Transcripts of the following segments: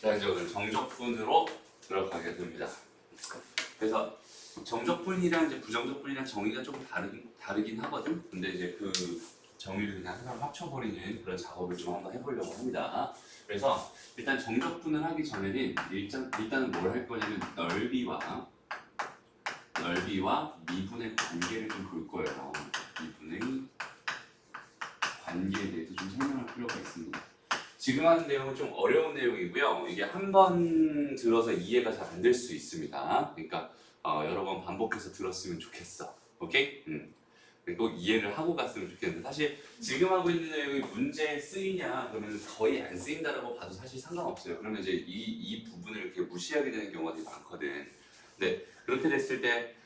자, 이제 오늘 정적분으로 들어가게 됩니다. 그래서 정적분이랑 이제 부정적분이랑 정의가 조금 다르긴 하거든. 근데 이제 그 정의를 그냥 하나 합쳐버리는 그런 작업을 좀 한번 해보려고 합니다. 그래서 일단 정적분을 하기 전에는 일단은 뭘 할 거냐면 넓이와 미분의 관계를 좀 볼 거예요. 미분의 관계에 대해서 좀 설명할 필요가 있습니다. 지금 하는 내용은 좀 어려운 내용이고요. 이게 한 번 들어서 이해가 잘 안 될 수 있습니다. 그러니까 여러 번 반복해서 들었으면 좋겠어. 오케이? 그리고 이해를 하고 갔으면 좋겠는데 사실 지금 하고 있는 내용이 문제에 쓰이냐 그러면 거의 안 쓰인다라고 봐도 사실 상관없어요. 그러면 이제 이 부분을 이렇게 무시하게 되는 경우가 되게 많거든. 근데 그렇게 됐을 때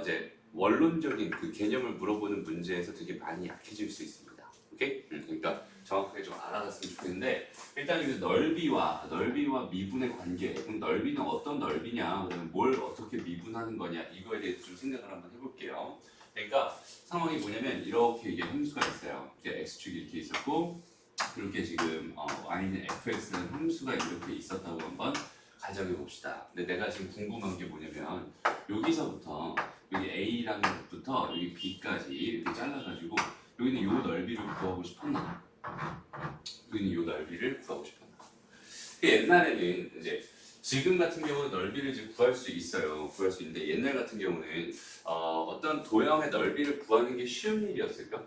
이제 원론적인 그 개념을 물어보는 문제에서 되게 많이 약해질 수 있습니다. 오케이? 그러니까 정확하게 좀 알아갔으면 좋겠는데 일단 이 넓이와 미분의 관계. 그럼 넓이는 어떤 넓이냐? 그다음에 뭘 어떻게 미분하는 거냐? 이거에 대해서 좀 생각을 한번 해볼게요. 그러니까 상황이 뭐냐면 이렇게 이게 함수가 있어요. 이게 x축이 이렇게 있었고 이렇게 지금 y는 fx라는 함수가 이렇게 있었다고 한번 가정해 봅시다. 근데 내가 지금 궁금한 게 뭐냐면 여기서부터 여기 a라는 것부터 여기 b까지 이렇게 잘라가지고 여기는 요 넓이를 구하고 싶었나? 여기는 요 넓이를 구하고 싶었나? 옛날에는 이제 지금 같은 경우는 넓이를 이제 구할 수 있어요. 구할 수 있는데 옛날 같은 경우는 어떤 도형의 넓이를 구하는 게 쉬운 일이었을까?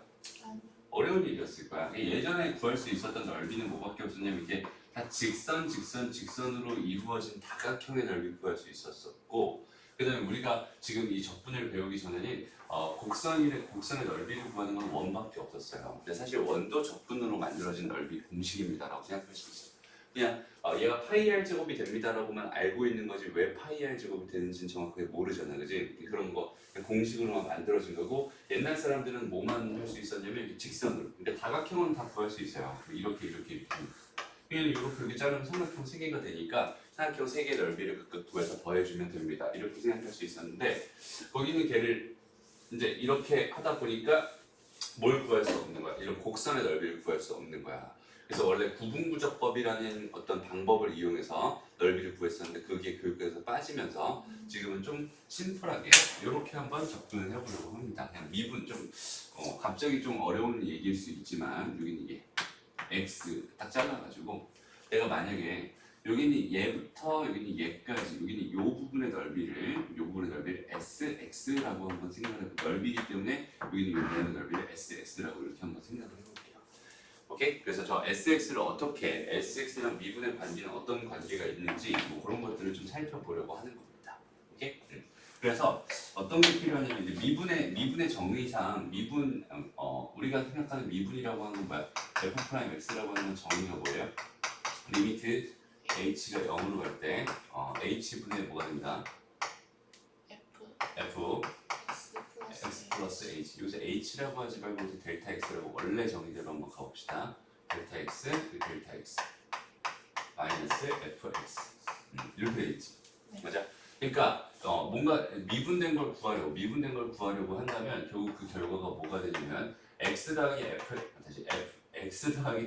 어려운 일이었을 거야. 예전에 구할 수 있었던 넓이는 뭐밖에 없었냐면 이게 다 직선으로 이루어진 다각형의 넓이를 구할 수 있었고 그 다음에 우리가 지금 이 적분을 배우기 전에는 곡선의 넓이를 구하는 건 원밖에 없었어요. 근데 사실 원도 적분으로 만들어진 넓이 공식입니다라고 생각할 수 있어요. 그냥 얘가 파이 r 제곱이 됩니다라고만 알고 있는 거지 왜 파이 r 제곱이 되는지는 정확하게 모르잖아, 그지? 그런 거 공식으로만 만들어진 거고 옛날 사람들은 뭐만 할 수 있었냐면 직선으로. 근데 다각형은 다 구할 수 있어요. 이렇게. 그냥 이렇게 자르면 삼각형 3개가 되니까 삼각형 3개의 넓이를 각각 구해서 더해주면 됩니다. 이렇게 생각할 수 있었는데 거기는 걔를 이제 이렇게 하다 보니까 뭘 구할 수 없는 거야. 이런 곡선의 넓이를 구할 수 없는 거야. 그래서 원래 구분구적법이라는 어떤 방법을 이용해서 넓이를 구했었는데 그게 교육에서 빠지면서 지금은 좀 심플하게 이렇게 한번 접근을 해보려고 합니다. 그냥 미분 좀 갑자기 좀 어려운 얘기일 수 있지만 여기는 이게 x 딱 잘라가지고 내가 만약에 여기는 얘부터 여기는 얘까지 여기는 요 부분의 넓이를 sx라고 한번 생각을 해볼게요. 넓이기 때문에 여기는 요 부분의 넓이를 sx라고 이렇게 한번 생각을 해볼게요. 오케이? 그래서 저 sx를 어떻게 sx랑 미분의 관계는 어떤 관계가 있는지 뭐 그런 것들을 좀 살펴보려고 하는 겁니다. 오케이? 그래서 어떤 게 필요하냐면 이제 미분의 정의상 우리가 생각하는 미분이라고 하는 건 뭐야? f'x라고 하는 정의가 뭐예요? 리미트 h가 0으로 갈 때 h분의 뭐가 됩니다? f x 플러스 h. 여기서 h라고 하지 말고 이제 델타 x라고 원래 정의대로 한번 가봅시다. 델타 x, 델타 x 마이너스 fx 이렇게 돼 있지. 맞아? 그러니까 뭔가 미분된 걸 구하려고 한다면 결국 그 결과가 뭐가 되냐면 x 더하기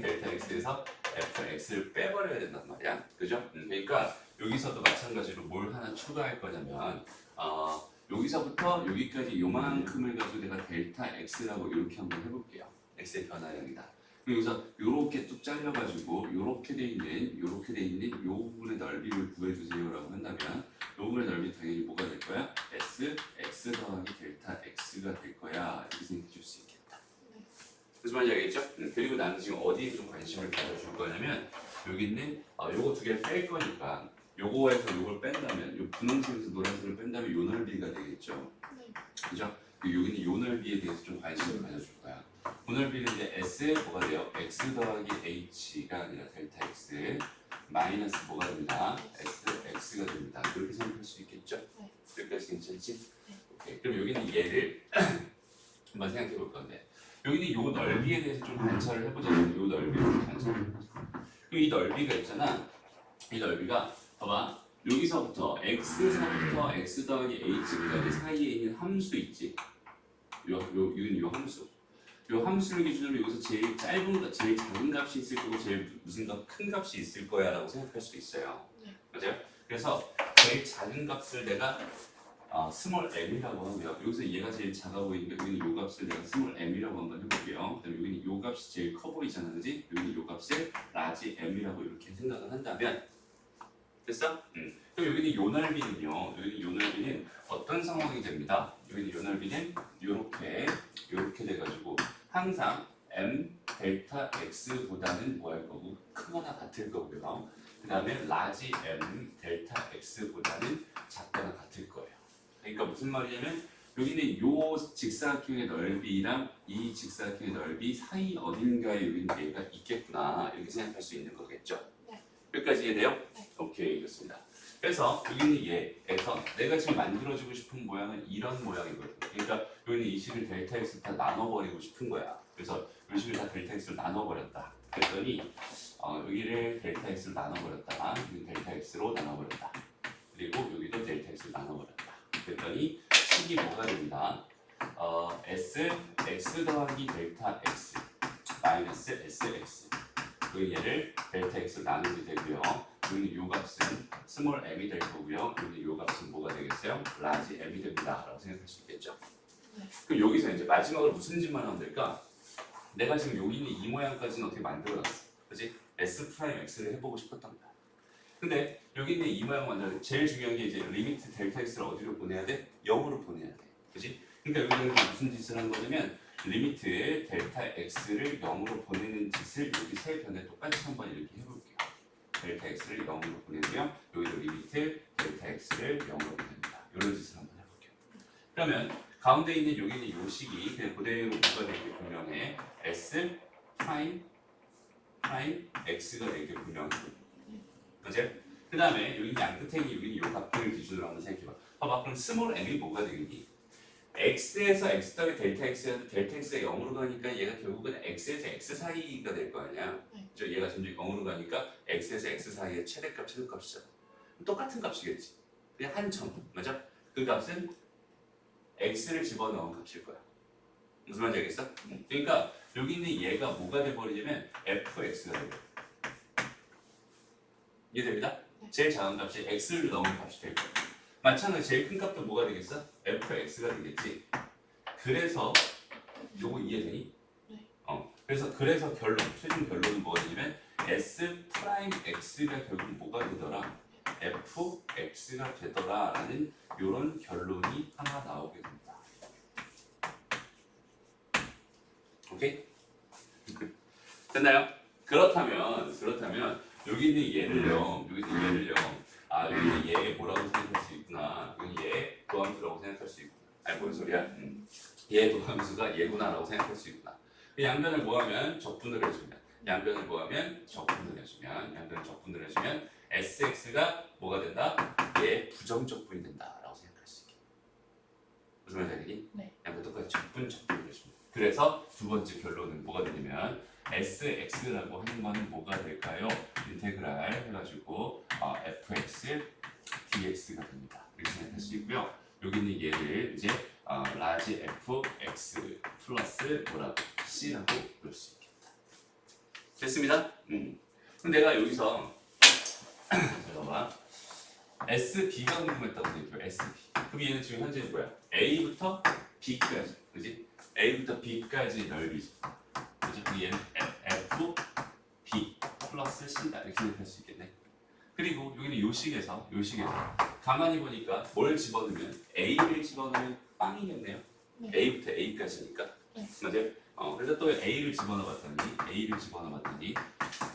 델타 x에서 fx를 빼버려야 된단 말이야. 그죠? 그러니까 여기서도 마찬가지로 뭘 하나 추가할 거냐면 여기서부터 여기까지 요만큼을 가지고 내가 델타 x라고 이렇게 한번 해볼게요. x의 변화량이다. 여기서 요렇게 뚝 잘려가지고 요렇게 돼 있는 요 부분의 넓이를 구해주세요라고 한다면 요 부분의 넓이 당연히 뭐가 될 거야? x 더하기 델타 x가 될 거야. 이렇게 생각해 줄 수 있겠다. 무슨 말인지 알겠죠? 그리고 나는 지금 어디에 좀 관심을 가져줄 거냐면 여기 있는 요거 두 개를 뺄 거니까 요거에서 요걸 뺀다면 요 분홍색에서 노란색을 뺀다면 요 넓이가 되겠죠? 그죠? 여기는 요 넓이에 대해서 좀 관심을 가져줄 거야. 그 넓이는 이제 s 뭐가 돼요? x 더하기 h가 아니라 델타 x 마이너스 뭐가 됩니다? x가 됩니다. 그렇게 생각할 수 있겠죠? 여기까지 괜찮지? 오케이. 그럼 여기는 얘를 한번 생각해 볼 건데 여기는 요 넓이에 대해서 좀 관찰을 해보자면 요 넓이를 좀 관찰을 해보자. 그럼 이 넓이가 있잖아. 이 넓이가 봐봐. 여기서부터 x서부터 x 더하기 h까지 사이에 있는 함수 있지? 요 함수. 요 함수를 기준으로 여기서 제일 짧은 거, 제일 작은 값이 있을 거고 제일 무슨 값, 큰 값이 있을 거야라고 생각할 수도 있어요. 맞아요? 그래서 제일 작은 값을 내가 스몰 m이라고 하고요. 여기서 얘가 제일 작아 보이니까 여기는 요 값을 내가 스몰 m이라고 한번 해볼게요. 그다음에 여기는 요 값이 제일 커 보이잖아, 그지? 여기는 요 값을 라지 m이라고 이렇게 생각을 한다면 됐어? 그럼 여기는 요 넓이는요. 여기는 요 넓이는 어떤 상황이 됩니다. 여기는 요 넓이는 요렇게 돼가지고 항상 m 델타 x보다는 뭐 할 거고 크거나 같을 거고요. 그 다음에 라지 m 델타 x보다는 작거나 같을 거예요. 그러니까 무슨 말이냐면 여기는 요 직사각형의 넓이랑 이 직사각형의 넓이 사이 어딘가에 여기는 얘가 있겠구나 이렇게 생각할 수 있는 거겠죠. 여기까지 이해돼요? 네. 오케이, 좋습니다. 그래서 여기는 얘에서 내가 지금 만들어주고 싶은 모양은 이런 모양이거든. 그러니까 여기는 이 식을 델타 x로 다 나눠버리고 싶은 거야. 그래서 이 식을 다 델타 x로 나눠버렸다. 그랬더니 여기를 델타 x로 나눠버렸다. 여기는 델타 x로 나눠버렸다. 그리고 여기도 델타 x로 나눠버렸다. 그랬더니 식이 뭐가 됩니다. x 더하기 델타 x 마이너스 sx 그 얘를 델타 x로 나누게 되고요. 여기는 요 값은 스몰 m이 될 거고요. 여기는 요 값은 뭐가 되겠어요? 라지 m이 됩니다. 라고 생각할 수 있겠죠. 그럼 여기서 이제 마지막으로 무슨 짓만 하면 될까? 내가 지금 여기 있는 이 모양까지는 어떻게 만들어놨어? 그렇지? s 프라임 x를 해보고 싶었던 거야. 근데 여기 있는 이 모양 만들 제일 중요한 게 이제 리미트 델타 x를 어디로 보내야 돼? 0으로 보내야 돼. 그렇지? 그러니까 여기는 무슨 짓을 한 거냐면 리미트 델타 x를 0으로 보내는 짓을 여기 세 변에 똑같이 한번 이렇게 해볼게요. 델타 x를 0으로 보내고요. 여기도 리미트 델타 x를 0으로 보냅니다. 이런 짓을 한번 해볼게요. 그러면 가운데 있는 여기 있는 요 식이 그냥 그대로 뭐가 되게 분명해. s 프라임 x가 되게 분명해. 맞아요? 그 다음에 여기 양 끝에 있는 여기 요 값들을 기준으로 한번 생각해봐. 봐봐, 그럼 스몰 m이 뭐가 되겠니? x에서 x 더하기 델타 x에서 델타 x가 0으로 가니까 얘가 결국은 x에서 x 사이가 될 거 아니야. 저 얘가 점점 0으로 가니까 x에서 x 사이의 최대값이잖아. 똑같은 값이겠지. 그냥 한 점, 맞아? 그 값은 x를 집어넣은 값일 거야. 무슨 말인지 알겠어? 그러니까 여기 있는 얘가 뭐가 돼버리냐면 fx가 돼. 이해됩니다? 제일 작은 값이 x를 넣은 값이 될 거야. 마찬가지로 제일 큰 값도 뭐가 되겠어? fx가 되겠지. 그래서 요거 이해되니? 네. 그래서 결론, 최종 결론은 뭐가 되냐면 s 프라임 x가 결국 뭐가 되더라? fx가 되더라라는 요런 결론이 하나 나오게 됩니다. 오케이? 됐나요? 그렇다면 여기 있는 얘를요. 여기 있는 얘 뭐라고 생각할 수 있구나. 여기 얘 도함수라고 생각할 수 있구나. 아니 뭔 소리야? 얘 도함수가 얘구나라고 생각할 수 있구나. 양변을 뭐하면 적분을 해주면 양변을 적분을 해주면 sx가 뭐가 된다? 얘 부정적분이 된다라고 생각할 수 있게. 무슨 말인지 알겠니? 네. 양변 똑같이 적분을 해줍니다. 그래서 두 번째 결론은 뭐가 되냐면 sx라고 하는 거는 뭐가 될까요? 인테그랄 해가지고 fx dx가 됩니다. 이렇게 생각할 수 있고요. 여기 있는 얘를 이제 라지 fx 플러스 뭐라고 c라고 볼 수 있겠다. 됐습니다. 그럼 내가 여기서 잠깐만 SB가 궁금했다고 생각해요. SB. 그럼 얘는 지금 현재 뭐야? A부터 B까지, 그지? A부터 B까지 넓이지. 그지? 그럼 얘는 F, B 플러스 C다 이렇게 생각할 수 있겠네. 그리고 여기는 요식에서 가만히 보니까 뭘 집어넣으면 A를 집어넣으면 빵이겠네요. 네. A부터 A까지니까. 네. 맞아요? 그래서 또 A를 집어넣어봤더니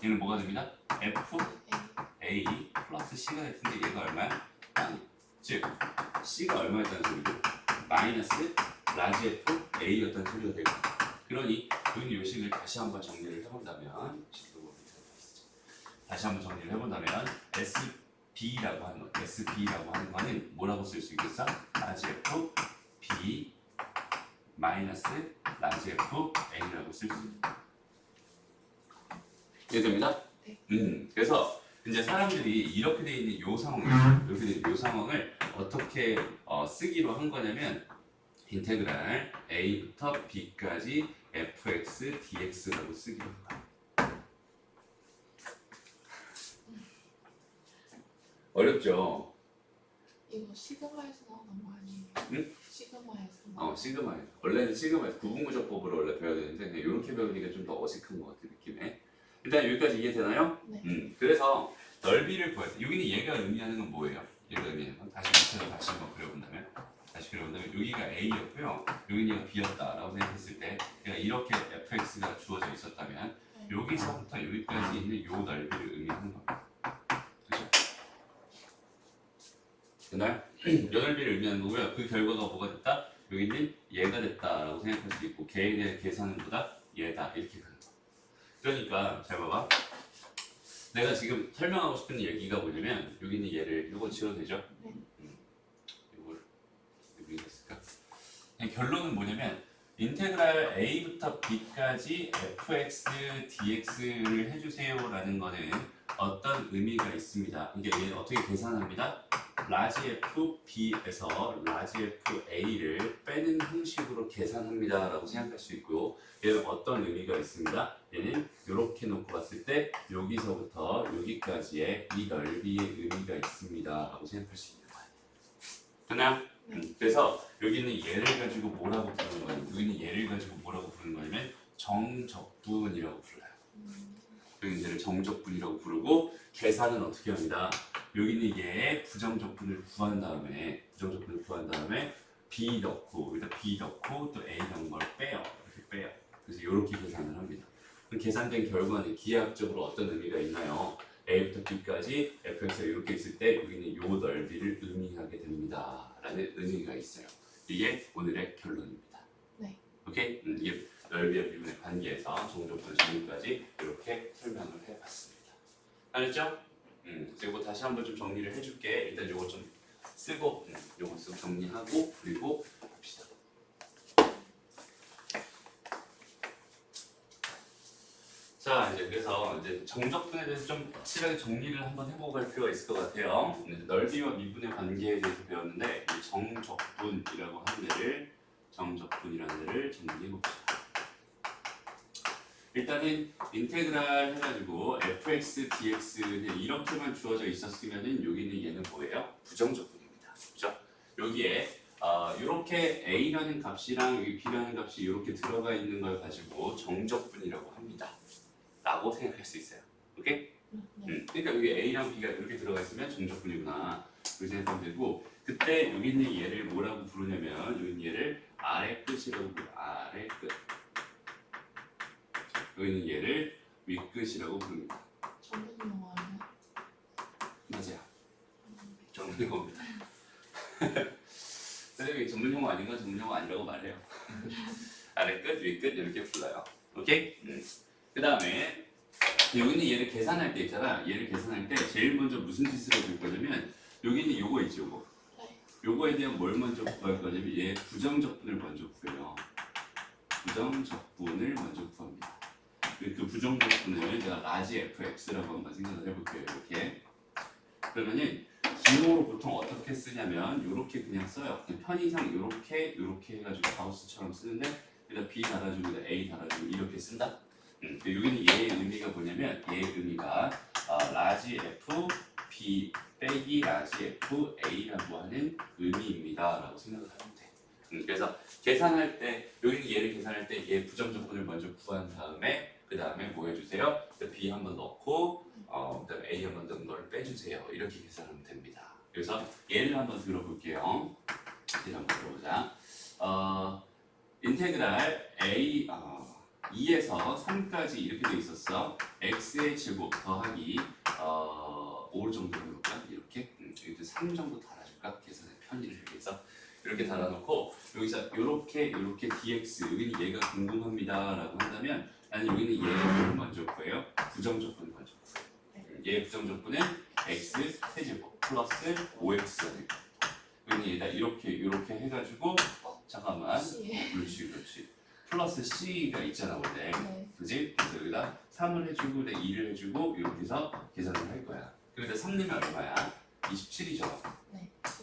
얘는 뭐가 됩니다? F, A 플러스 C가 될 텐데 얘가 얼마야? 빵이. 즉 C가 얼마였다는 소리고 마이너스 라지 F A였다는 소리가 되고 그러니 이 요식을 다시 한번 정리를 해본다면 SB라고 하는 거는 뭐라고 쓸 수 있겠어? 라지 F B 마이너스 라지 F A라고 쓸 수 있다. 이해됩니다? 네. 그래서 이제 사람들이 이렇게 돼 있는 요 상황을 어떻게 쓰기로 한 거냐면 인테그랄 A부터 B까지 fx dx라고 쓰기로 합니다. 어렵죠? 이거 시그마에서 나오는 거 아니에요? 응? 시그마에서 나오는 시그마에서. 원래는 시그마에서 구분구조법으로 원래 배워야 되는데 그냥 이렇게 배우니까 좀 더 어색한 것 같은 느낌에. 일단 여기까지 이해되나요? 네. 그래서 넓이를 구할 때 여기는 얘가 의미하는 건 뭐예요? 얘가 의미하는 건 다시 밑에서 다시 한번 그려본다면 여기가 A였고요. 여기는 얘가 B였다라고 생각했을 때 얘가 이렇게 fx가 주어져 있었다면 네. 여기서부터 여기까지 있는 이 넓이를 의미하는 겁니다. 그죠? 됐나요? 이 넓이를 의미하는 거고요. 그 결과가 뭐가 됐다? 여기는 얘가 됐다라고 생각할 수 있고 개인의 계산은 뭐다? 얘다 이렇게 가는 거. 그러니까 잘 봐봐. 내가 지금 설명하고 싶은 얘기가 뭐냐면 여기 있는 얘를 이거 지워도 되죠? 네. 이걸 여기 있을까? 결론은 뭐냐면 인테그랄 a부터 b까지 fx dx를 해주세요라는 거는 어떤 의미가 있습니다. 이게 얘는 어떻게 계산합니다? 라지 f b에서 라지 f a를 빼는 형식으로 계산합니다 라고 생각할 수 있고요. 얘는 어떤 의미가 있습니다. 얘는 이렇게 놓고 봤을 때 여기서부터 여기까지의 이 넓이의 의미가 있습니다 라고 생각할 수 있는 거예요. 됐나요? 그래서 여기는 얘를 가지고 뭐라고 부르는 거냐면 여기는 얘를 가지고 뭐라고 부르는 거냐면 정적분이라고 불러요. 여기는 얘를 정적분이라고 부르고 계산은 어떻게 합니다. 여기는 얘의 부정적분을 구한 다음에 B 넣고 여기다 B 넣고 또 A 넣은 걸 빼요. 이렇게 빼요. 그래서 이렇게 계산을 합니다. 그럼 계산된 결과는 기하학적으로 어떤 의미가 있나요? A부터 B까지 fx가 이렇게 있을 때 여기는 이 넓이를 의미하게 됩니다. 라는 의미가 있어요. 이게 오늘의 결론입니다. 네. 오케이? 이게 넓이와 비분의 관계에서 정적분 정리까지 이렇게 설명을 해봤습니다. 알았죠? 그리고 다시 한번 좀 정리를 해줄게. 일단 요거 좀 쓰고 요거 쓰고 정리하고 그리고 봅시다. 자 이제 그래서 이제 정적분에 대해서 좀 확실하게 정리를 한번 해보고 갈 필요가 있을 것 같아요. 넓이와 미분의 관계에 대해서 배웠는데 이 정적분이라고 하는 데를 정적분이라는 데를 정리해 봅시다. 일단은 인테그랄 해가지고 fx dx는 이렇게만 주어져 있었으면은 여기는 얘는 뭐예요? 부정적분입니다. 그죠? 여기에 이렇게 a라는 값이랑 여기 b라는 값이 이렇게 들어가 있는 걸 가지고 정적분이라고 합니다. 라고 생각할 수 있어요. 오케이? 그러니까 여기 a랑 b가 이렇게 들어가 있으면 정적분이구나. 그렇게 생각하면 되고 그때 여기 있는 얘를 뭐라고 부르냐면 여기 있는 얘를 아래 끝이라고 부르요. 아래 끝. 여기 있는 얘를 윗끝이라고 부릅니다. 전문 용어예요? 맞아요. 전문 용어입니다. 선생님이 전문 용어 아닌가 전문 용어 아니라고 말해요. 아래 끝, 윗끝 이렇게 불러요. 오케이? 그 다음에 여기 있는 얘를 계산할 때 있잖아. 얘를 계산할 때 제일 먼저 무슨 짓을 해줄 거냐면 여기 있는 요거 있죠, 요거. 요거에 대한 뭘 먼저 구할 거냐면 얘 부정적분을 먼저 구해요. 부정적분을 먼저 구합니다. 그 부정적분을 제가 라지 fx라고 한번 생각을 해볼게요. 이렇게. 그러면은 기호로 보통 어떻게 쓰냐면 이렇게 그냥 써요. 그냥 편의상 이렇게 해가지고 가우스처럼 쓰는데 여기다 b 달아주고 여기다 a 달아주고 이렇게 쓴다. 여기는 얘의 의미가 뭐냐면 얘의 의미가 라지 f b 빼기 라지 f a라고 하는 의미입니다라고 생각을 하면 돼. 그래서 계산할 때 여기는 얘를 계산할 때 얘 부정적분을 먼저 구한 다음에 그 다음에 뭐 해주세요? b 한번 넣고 그다음에 a 한번 넣은 걸 빼주세요. 이렇게 계산하면 됩니다. 그래서 얘를 한번 들어볼게요. 얘를 한번 들어보자. 인테그랄 a 2에서 3까지 이렇게 돼 있었어. x의 제곱 더하기 5 정도 해볼까? 이렇게 여기도 3 정도 달아줄까? 계산의 편의를 위해서 이렇게 달아놓고 여기서 이렇게 dx 여기는 얘가 궁금합니다라고 한다면 나는 여기는 얘를 먼저 구해요. 부정적분을 먼저 구해요. 얘의 부정적분은 x 세제곱 플러스 5x가 될 겁니다. 여기는 얘다 이렇게 해가지고 잠깐만 그렇지 플러스 c가 있잖아 원래 그지? 그래서 여기다 3을 해주고 2를 해주고 이렇게 해서 계산을 할 거야. 그러니까 3 넣으면 얼마야? 27이죠.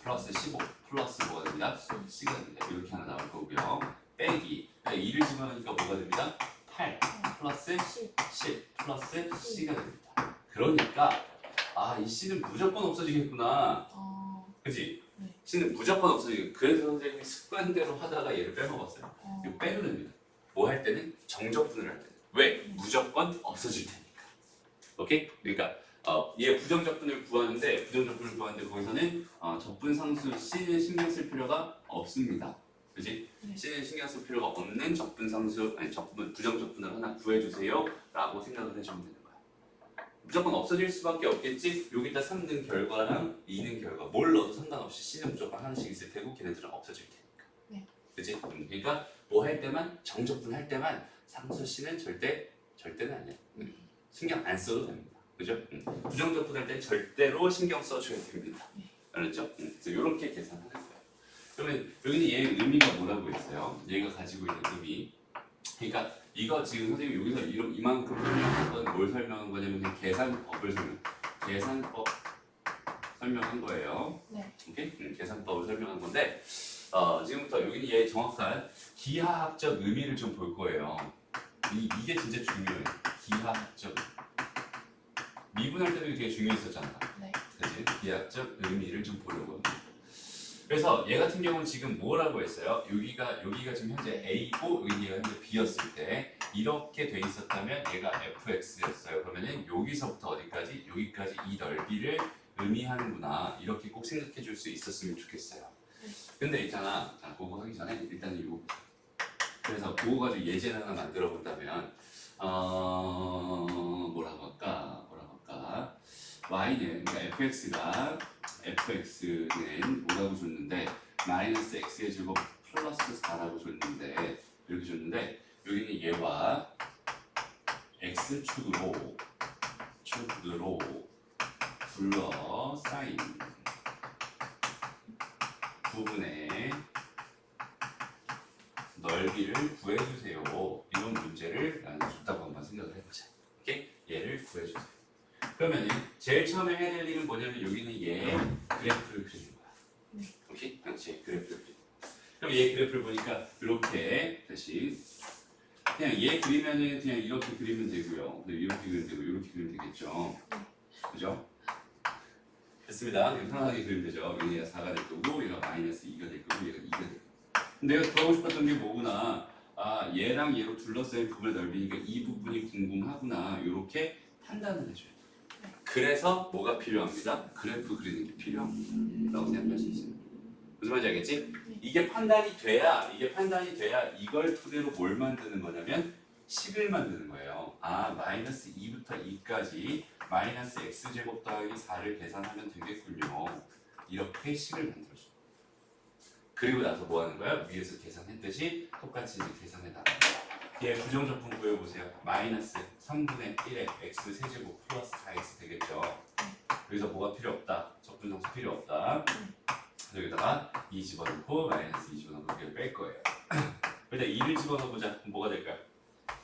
플러스 15 플러스 뭐가 됩니다? c가 됩니다. 이렇게 하나 나올 거고요. 빼기 2를 집어넣으니까 뭐가 뭐가 됩니다? 8 플러스 10. 10 플러스 C가 됩니다. 그러니까 이 C는 무조건 없어지겠구나. 그치? 네. C는 무조건 없어지겠고 그래서 선생님이 습관대로 하다가 얘를 빼먹었어요. 이거 빼도 됩니다. 뭐 할 때는? 정적분을 할 때는. 왜? 무조건 없어질 테니까. 오케이? 그러니까 얘 부정적분을 구하는데 거기서는 적분 상수 C는 신경 쓸 필요가 없습니다. 그지? 네. C는 신경 쓸 필요가 없는 적분 상수 아니 부정적분을 하나 구해주세요 라고 생각을 해주면 되는 거야. 무조건 없어질 수밖에 없겠지? 여기다 3 넣은 결과랑 2 넣은 결과 뭘 넣어도 상관없이 C는 무조건 하나씩 있을 테고 걔네들은 없어질 테니까. 네. 그지? 그러니까 뭐 할 때만 정적분 할 때만 상수 C는 절대는 아니야. 신경 안 써도 됩니다. 그죠? 부정적분 할 때 절대로 신경 써줘야 됩니다. 네. 알았죠? 그래서 이렇게 계산하는 거예요. 그러면 여기는 얘의 의미가 뭐라고 했어요? 얘가 가지고 있는 의미. 그러니까 이거 지금 선생님 여기서 이만큼 설명한 건 뭘 설명한 거냐면 그냥 계산법 설명한 거예요. 네. 오케이? 계산법을 설명한 건데 지금부터 여기는 얘의 정확한 기하학적 의미를 좀 볼 거예요. 이게 진짜 중요해요. 기하학적 미분할 때도 되게 중요했었잖아. 네. 그치? 기하학적 의미를 좀 보려고 합니다. 그래서 얘 같은 경우는 지금 뭐라고 했어요? 여기가 지금 현재 A고 여기가 현재 B였을 때 이렇게 돼 있었다면 얘가 fx였어요. 그러면은 여기서부터 어디까지? 여기까지 이 넓이를 의미하는구나. 이렇게 꼭 생각해 줄 수 있었으면 좋겠어요. 근데 있잖아. 그거 하기 전에 일단 이거 그래서 그거 가지고 예제를 하나 만들어 본다면 뭐라고 할까? y는 그러니까 fx는 뭐라고 줬는데 마이너스 x의 제곱 플러스 4라고 줬는데 이렇게 줬는데 여기는 얘와 x축으로 둘러싸인 부분의 넓이를 구해주세요. 이런 문제를 나는 줬다고 한번 생각을 해보자. 오케이? 얘를 구해주세요. 그러면 제일 처음에 해야 될 일은 뭐냐면 여기는 얘 그래프를 그리는 거야. 오케이? 제 그래프를 그리는 거야. 그럼 얘 그래프를 보니까 이렇게 다시 그냥 얘 그리면은 그냥 이렇게 그리면 되고요. 이렇게 그리면 되고 이렇게 그리면 되겠죠. 그죠? 됐습니다. 편하게 그리면 되죠. 얘가 4가 될 거고 얘가 마이너스 2가 될 거고 얘가 2가 될 거고. 내가 구하고 싶었던 게 뭐구나. 얘랑 얘로 둘러싸인 부분의 넓이니까 이 부분이 궁금하구나. 이렇게 판단을 해줘요. 그래서 뭐가 필요합니다? 그래프 그리는 게 필요합니다. 라고 생각할 수 있어요. 무슨 말인지 알겠지? 이게 판단이 돼야 이걸 토대로 뭘 만드는 거냐면 식을 만드는 거예요. 마이너스 2부터 2까지 마이너스 x제곱 더하기 4를 계산하면 되겠군요. 이렇게 식을 만들어줘. 그리고 나서 뭐 하는 거야? 위에서 계산했듯이 똑같이 이제 계산해 나가는 거야. 얘 부정적분 구해보세요. 마이너스 3분의 1의 x 세제곱 플러스 4x 되겠죠. 여기서 뭐가 필요 없다. 적분상수 필요 없다. 여기다가 2 집어넣고 마이너스 2 집어넣고 여기를 뺄 거예요. 일단 2를 집어넣어보자. 그럼 뭐가 될까요?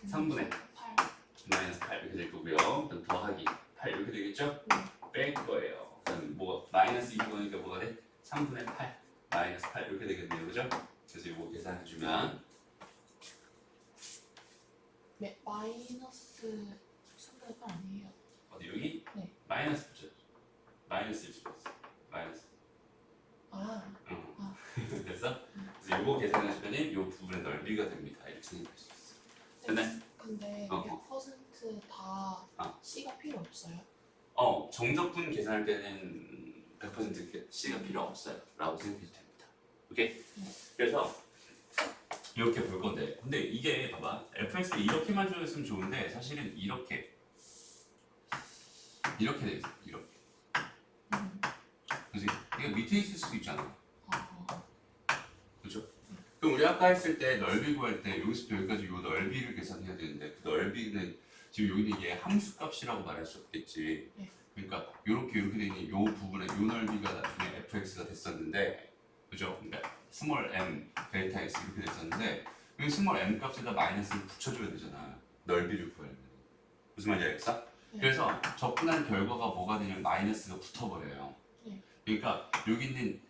3분의 8. 마이너스 8 이렇게 될 거고요. 그다음 더하기 8 이렇게 되겠죠? 뺄 거예요. 그다음 뭐가 마이너스 2 집어넣으니까 뭐가 돼? 3분의 8 마이너스 8 이렇게 되겠네요. 그죠? 그래서 이거 계산해주면 네. 마이너스 3분의 8 아니에요? 어디 여기? 네. 마이너스 붙여. 마이너스 1 집어넣었어. 마이너스. 됐어? 그래서 이거 계산하시면 이 부분의 넓이가 됩니다. 이렇게 생각할 수 있어. 됐네? 근데 100% 다 C가 필요 없어요? 정적분 계산할 때는 100% C가 필요 없어요. 라고 생각해도 됩니다. 오케이? 그래서 이렇게 볼 건데 근데 이게 봐봐 fx가 이렇게만 줘있으면 좋은데 사실은 이렇게 돼 있어. 이렇게. 그래서 이게 밑에 있을 수도 있잖아. 그죠? 그럼 우리 아까 했을 때 넓이 구할 때 여기서부터 여기까지 이 넓이를 계산해야 되는데 그 넓이는 지금 여기는 이게 함수값이라고 말할 수 없겠지. 그러니까 이렇게 돼 있는 이 부분에 이 넓이가 나중에 fx가 됐었는데 그죠? 그러니까 스몰 m 델타 x 이렇게 됐었는데 여기 스몰 m 값에다 마이너스를 붙여줘야 되잖아. 넓이를 구하려면. 무슨 말인지 알겠어? 그래서 접근한 결과가 뭐가 되냐면 마이너스가 붙어버려요. 그러니까 여기 있는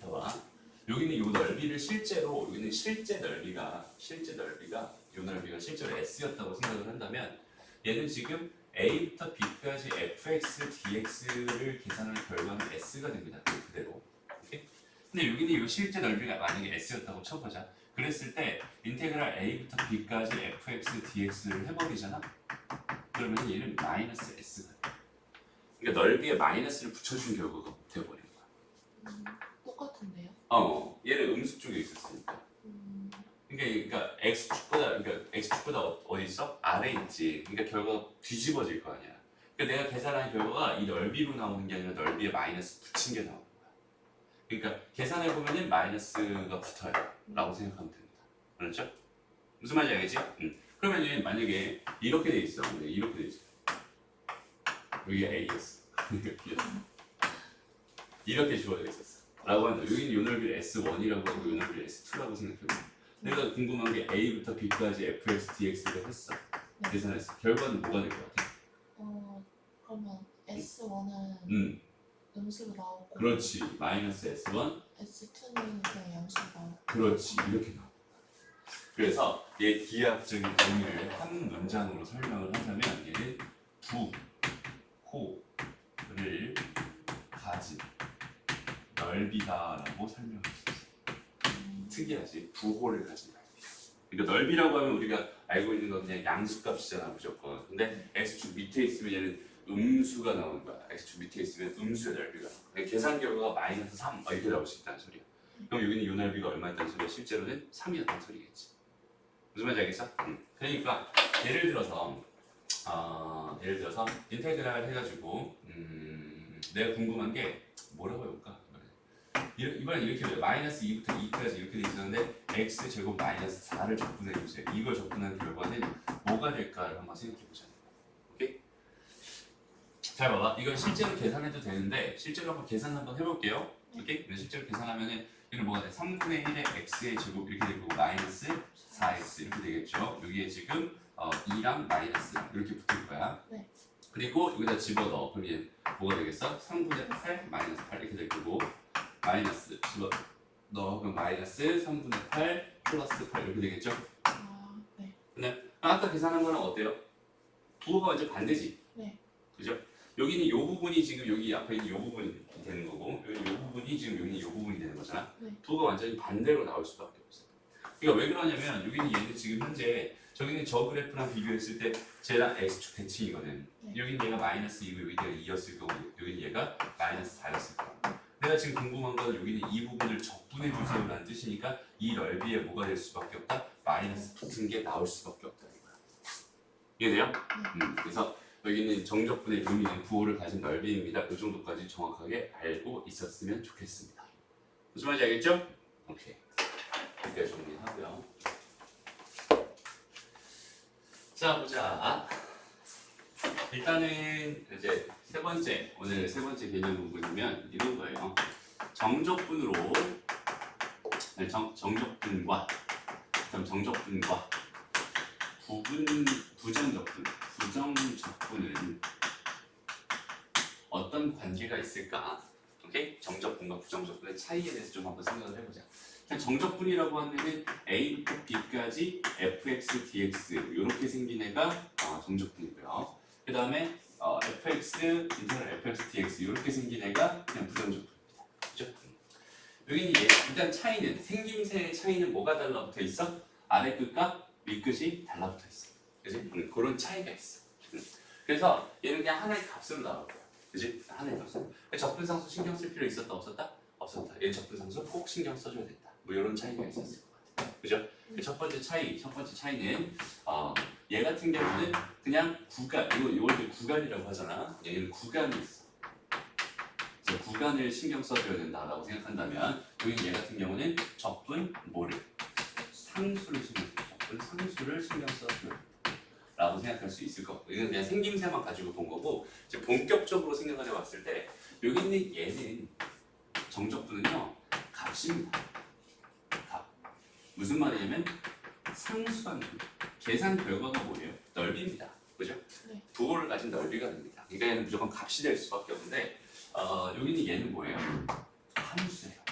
봐봐 여기는 요 넓이를 실제로 여기는 실제 넓이가 요 넓이가 실제로 s였다고 생각을 한다면 얘는 지금 a부터 b까지 fx dx를 계산한 결과는 s가 됩니다. 그대로. 오케이? 근데 여기는 요 실제 넓이가 만약에 s였다고 쳐보자. 그랬을 때 인테그랄 a부터 b까지 fx dx를 해버리잖아. 그러면 얘는 마이너스 s가 돼. 그러니까 넓이에 마이너스를 붙여준 결과가 돼버린 거야. 똑같은데요? 얘는 음수 쪽에 있었으니까. 그러니까 x축보다 어디 있어? 아래 있지. 그러니까 결과가 뒤집어질 거 아니야. 그러니까 내가 계산한 결과가 이 넓이로 나오는 게 아니라 넓이에 마이너스 붙인 게 나오는 거야. 그러니까 계산해 보면은 마이너스가 붙어요. 라고 생각하면 됩니다. 알았죠? 무슨 말인지 알겠지? 그러면은 만약에 이렇게 돼 있어. 이렇게 돼 있어. 여기가 a였어. 이렇게 주어져 있었어. 라고 한다. 여기는 요 넓이를 S1이라고 하고 요 넓이를 S2라고 생각해봐. 내가 궁금한 게 A부터 B까지 fx, dx를 했어. 네. 계산했어. 결과는 뭐가 될 것 같아? 그러면 S1은 음수로 나오고 그렇지. 마이너스 S1. S2는 그냥 양수로 나오고 그렇지. 이렇게 나와. 그래서 얘 기하학적인 정의를 한 문장으로 설명을 하자면 얘는 부호를 가진 넓이다라고 설명할 수 있어. 특이하지? 부호를 가진 넓이. 그러니까 넓이라고 하면 우리가 알고 있는 건 그냥 양수값이잖아 무조건. 근데 x축 밑에 있으면 얘는 음수가 나오는 거야. x축 밑에 있으면 음수의 넓이가. 그러니까 계산 결과가 마이너스 3 이렇게 나올 수 있다는 소리야. 그럼 여기는 이 넓이가 얼마였다는 소리야? 실제로는 3이었다는 소리겠지. 무슨 말인지 알겠어? 그러니까 예를 들어서 인테그랄 해가지고 내가 궁금한 게 뭐라고 해볼까? 이번엔 이렇게 돼요. 마이너스 2부터 2까지 이렇게 돼 있었는데 x 제곱 마이너스 4를 적분해 주세요. 이걸 적분한 결과는 뭐가 될까를 한번 생각해 보자. 오케이? 잘 봐봐. 이건 실제로 계산해도 되는데 실제로 한번 계산 한번 해볼게요. 오케이? 실제로 계산하면은 이건 뭐가 돼? 3분의 1의 x의 제곱 이렇게 될 거고 마이너스 4x 이렇게 되겠죠. 여기에 지금 2랑 마이너스 이렇게 붙을 거야. 네. 그리고 여기다 집어넣어. 그럼 얘 뭐가 되겠어? 3분의 8 마이너스 8 이렇게 될 거고 마이너스 집어넣어. 그럼 마이너스 3분의 8 플러스 8 이렇게 되겠죠. 네. 근데 아까 계산한 거랑 어때요? 부호가 완전 반대지. 네. 그죠? 여기는 이 부분이 지금 여기 앞에 있는 이 부분이 되는 거고 여기 이 부분이 지금 여기 이 부분이 되는 거잖아. 네. 부호가 완전히 반대로 나올 수밖에 없어. 그러니까 왜 그러냐면 여기는 얘는 지금 현재 저기는 저 그래프랑 비교했을 때 쟤랑 x축 대칭이거든. 네. 여기는 얘가 마이너스 2고 여기가 2였을 거고 여기는 얘가 마이너스 4였을 거고. 내가 지금 궁금한 건 여기는 이 부분을 적분해 주세요라는 뜻이니까 이 넓이에 뭐가 될 수밖에 없다? 마이너스 붙은 게 나올 수밖에 없다는 거야. 이해돼요? 그래서 여기는 정적분의 의미는 부호를 가진 넓이입니다. 그 정도까지 정확하게 알고 있었으면 좋겠습니다. 무슨 말인지 알겠죠? 오케이. 이렇게 정리하고요. 자 보자. 일단은 이제 오늘 세 번째 개념 부분이면 이런 거예요. 정적분과 부정적분은 어떤 관계가 있을까? 오케이? 정적분과 부정적분의 차이에 대해서 좀 한번 생각을 해보자. 정적분이라고 하면은 A부터 B까지 fx, dx 이렇게 생긴 애가 정적분이고요. 그 다음에 fx, 인테그랄 fx, dx 이렇게 생긴 애가 그냥 부정적분입니다. 그죠? 여기는 일단 차이는 생김새의 차이는 뭐가 달라붙어 있어? 아래 끝과 위 끝이 달라붙어 있어. 그지? 그런 차이가 있어. 그래서 얘는 그냥 하나의 값으로 나올 거야. 그지? 하나의 값으로. 적분상수 신경 쓸 필요 있었다 없었다? 없었다. 얘 적분상수 꼭 신경 써줘야 된다. 뭐 이런 차이가 있었을 것 같아요. 그죠? 첫 번째 차이는 얘 같은 경우는 그냥 구간, 이걸 구간이라고 하잖아. 얘는 구간이 있어. 그래서 구간을 신경 써줘야 된다라고 생각한다면 여기 얘 같은 경우는 적분 뭐를? 상수를 신경 써줘야 된다. 라고 생각할 수 있을 것 같고 이건 그냥 생김새만 가지고 본 거고 이제 본격적으로 생각을 해봤을 때 여기 있는 얘는 정적분은요 값입니다. 값. 무슨 말이냐면 상수관계 계산 결과가 뭐예요? 넓이입니다. 그죠? 네. 부호를 가진 넓이가 됩니다. 그러니까 얘는 무조건 값이 될 수밖에 없는데 여기 있는 얘는 뭐예요? 함수예요.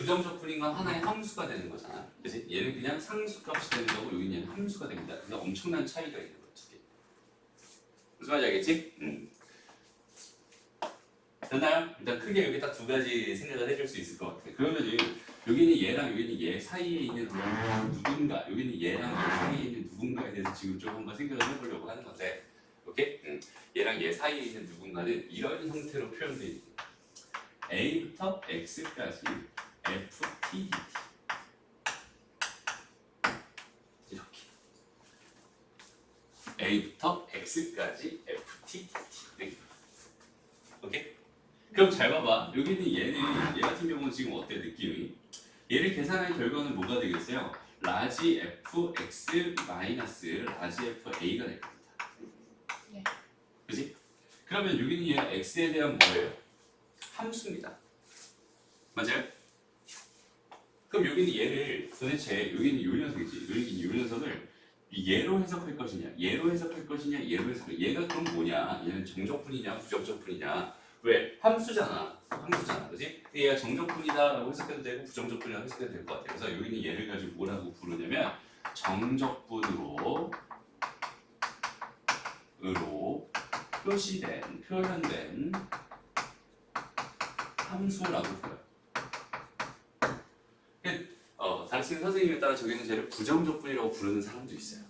부정적분인 건 하나의 함수가 되는 거잖아. 그치? 얘는 그냥 상수값이 되는 거고 여기는 얘는 함수가 됩니다. 그래서 엄청난 차이가 있는 거야, 두 개. 무슨 말인지 알겠지? 됐나요? 일단 크게 여기 딱 두 가지 생각을 해줄 수 있을 것 같아. 그러면은 여기는 얘랑 여기는 얘 사이에 있는 누군가, 여기는 얘랑 얘 사이에 있는 누군가에 대해서 지금 좀 한번 생각을 해보려고 하는 건데, 오케이? 얘랑 얘 사이에 있는 누군가는 이런 형태로 표현되어 있는 거야. A부터 X까지 FT, DT 이렇게 A부터 X까지 FT, DT 이렇게. 오케이? 그럼 잘 봐봐. 여기는 얘 같은 경우는 지금 어때 느낌이? 얘를 계산한 결과는 뭐가 되겠어요? 라지 fx 마이너스 라지 fa가 될 겁니다. 네. 그지? 그러면 여기는 얘 x에 대한 뭐예요? 함수입니다. 맞아요? 그럼 여기는 얘를 도대체 여기는 요 녀석이지. 여기는 요 녀석을 얘로 해석할 것이냐, 얘로 해석할 것이냐, 얘로 해석할 얘가 그럼 뭐냐? 얘는 정적분이냐, 부정적분이냐? 왜? 함수잖아. 함수잖아. 그지? 얘가 정적분이다라고 해석해도 되고 부정적분이라고 해석해도 될 것 같아. 그래서 여기는 얘를 가지고 뭐라고 부르냐면 정적분으로 표현된 함수라고 불러요. 가르치는 선생님에 따라 저기는 쟤를 부정적분이라고 부르는 사람도 있어요.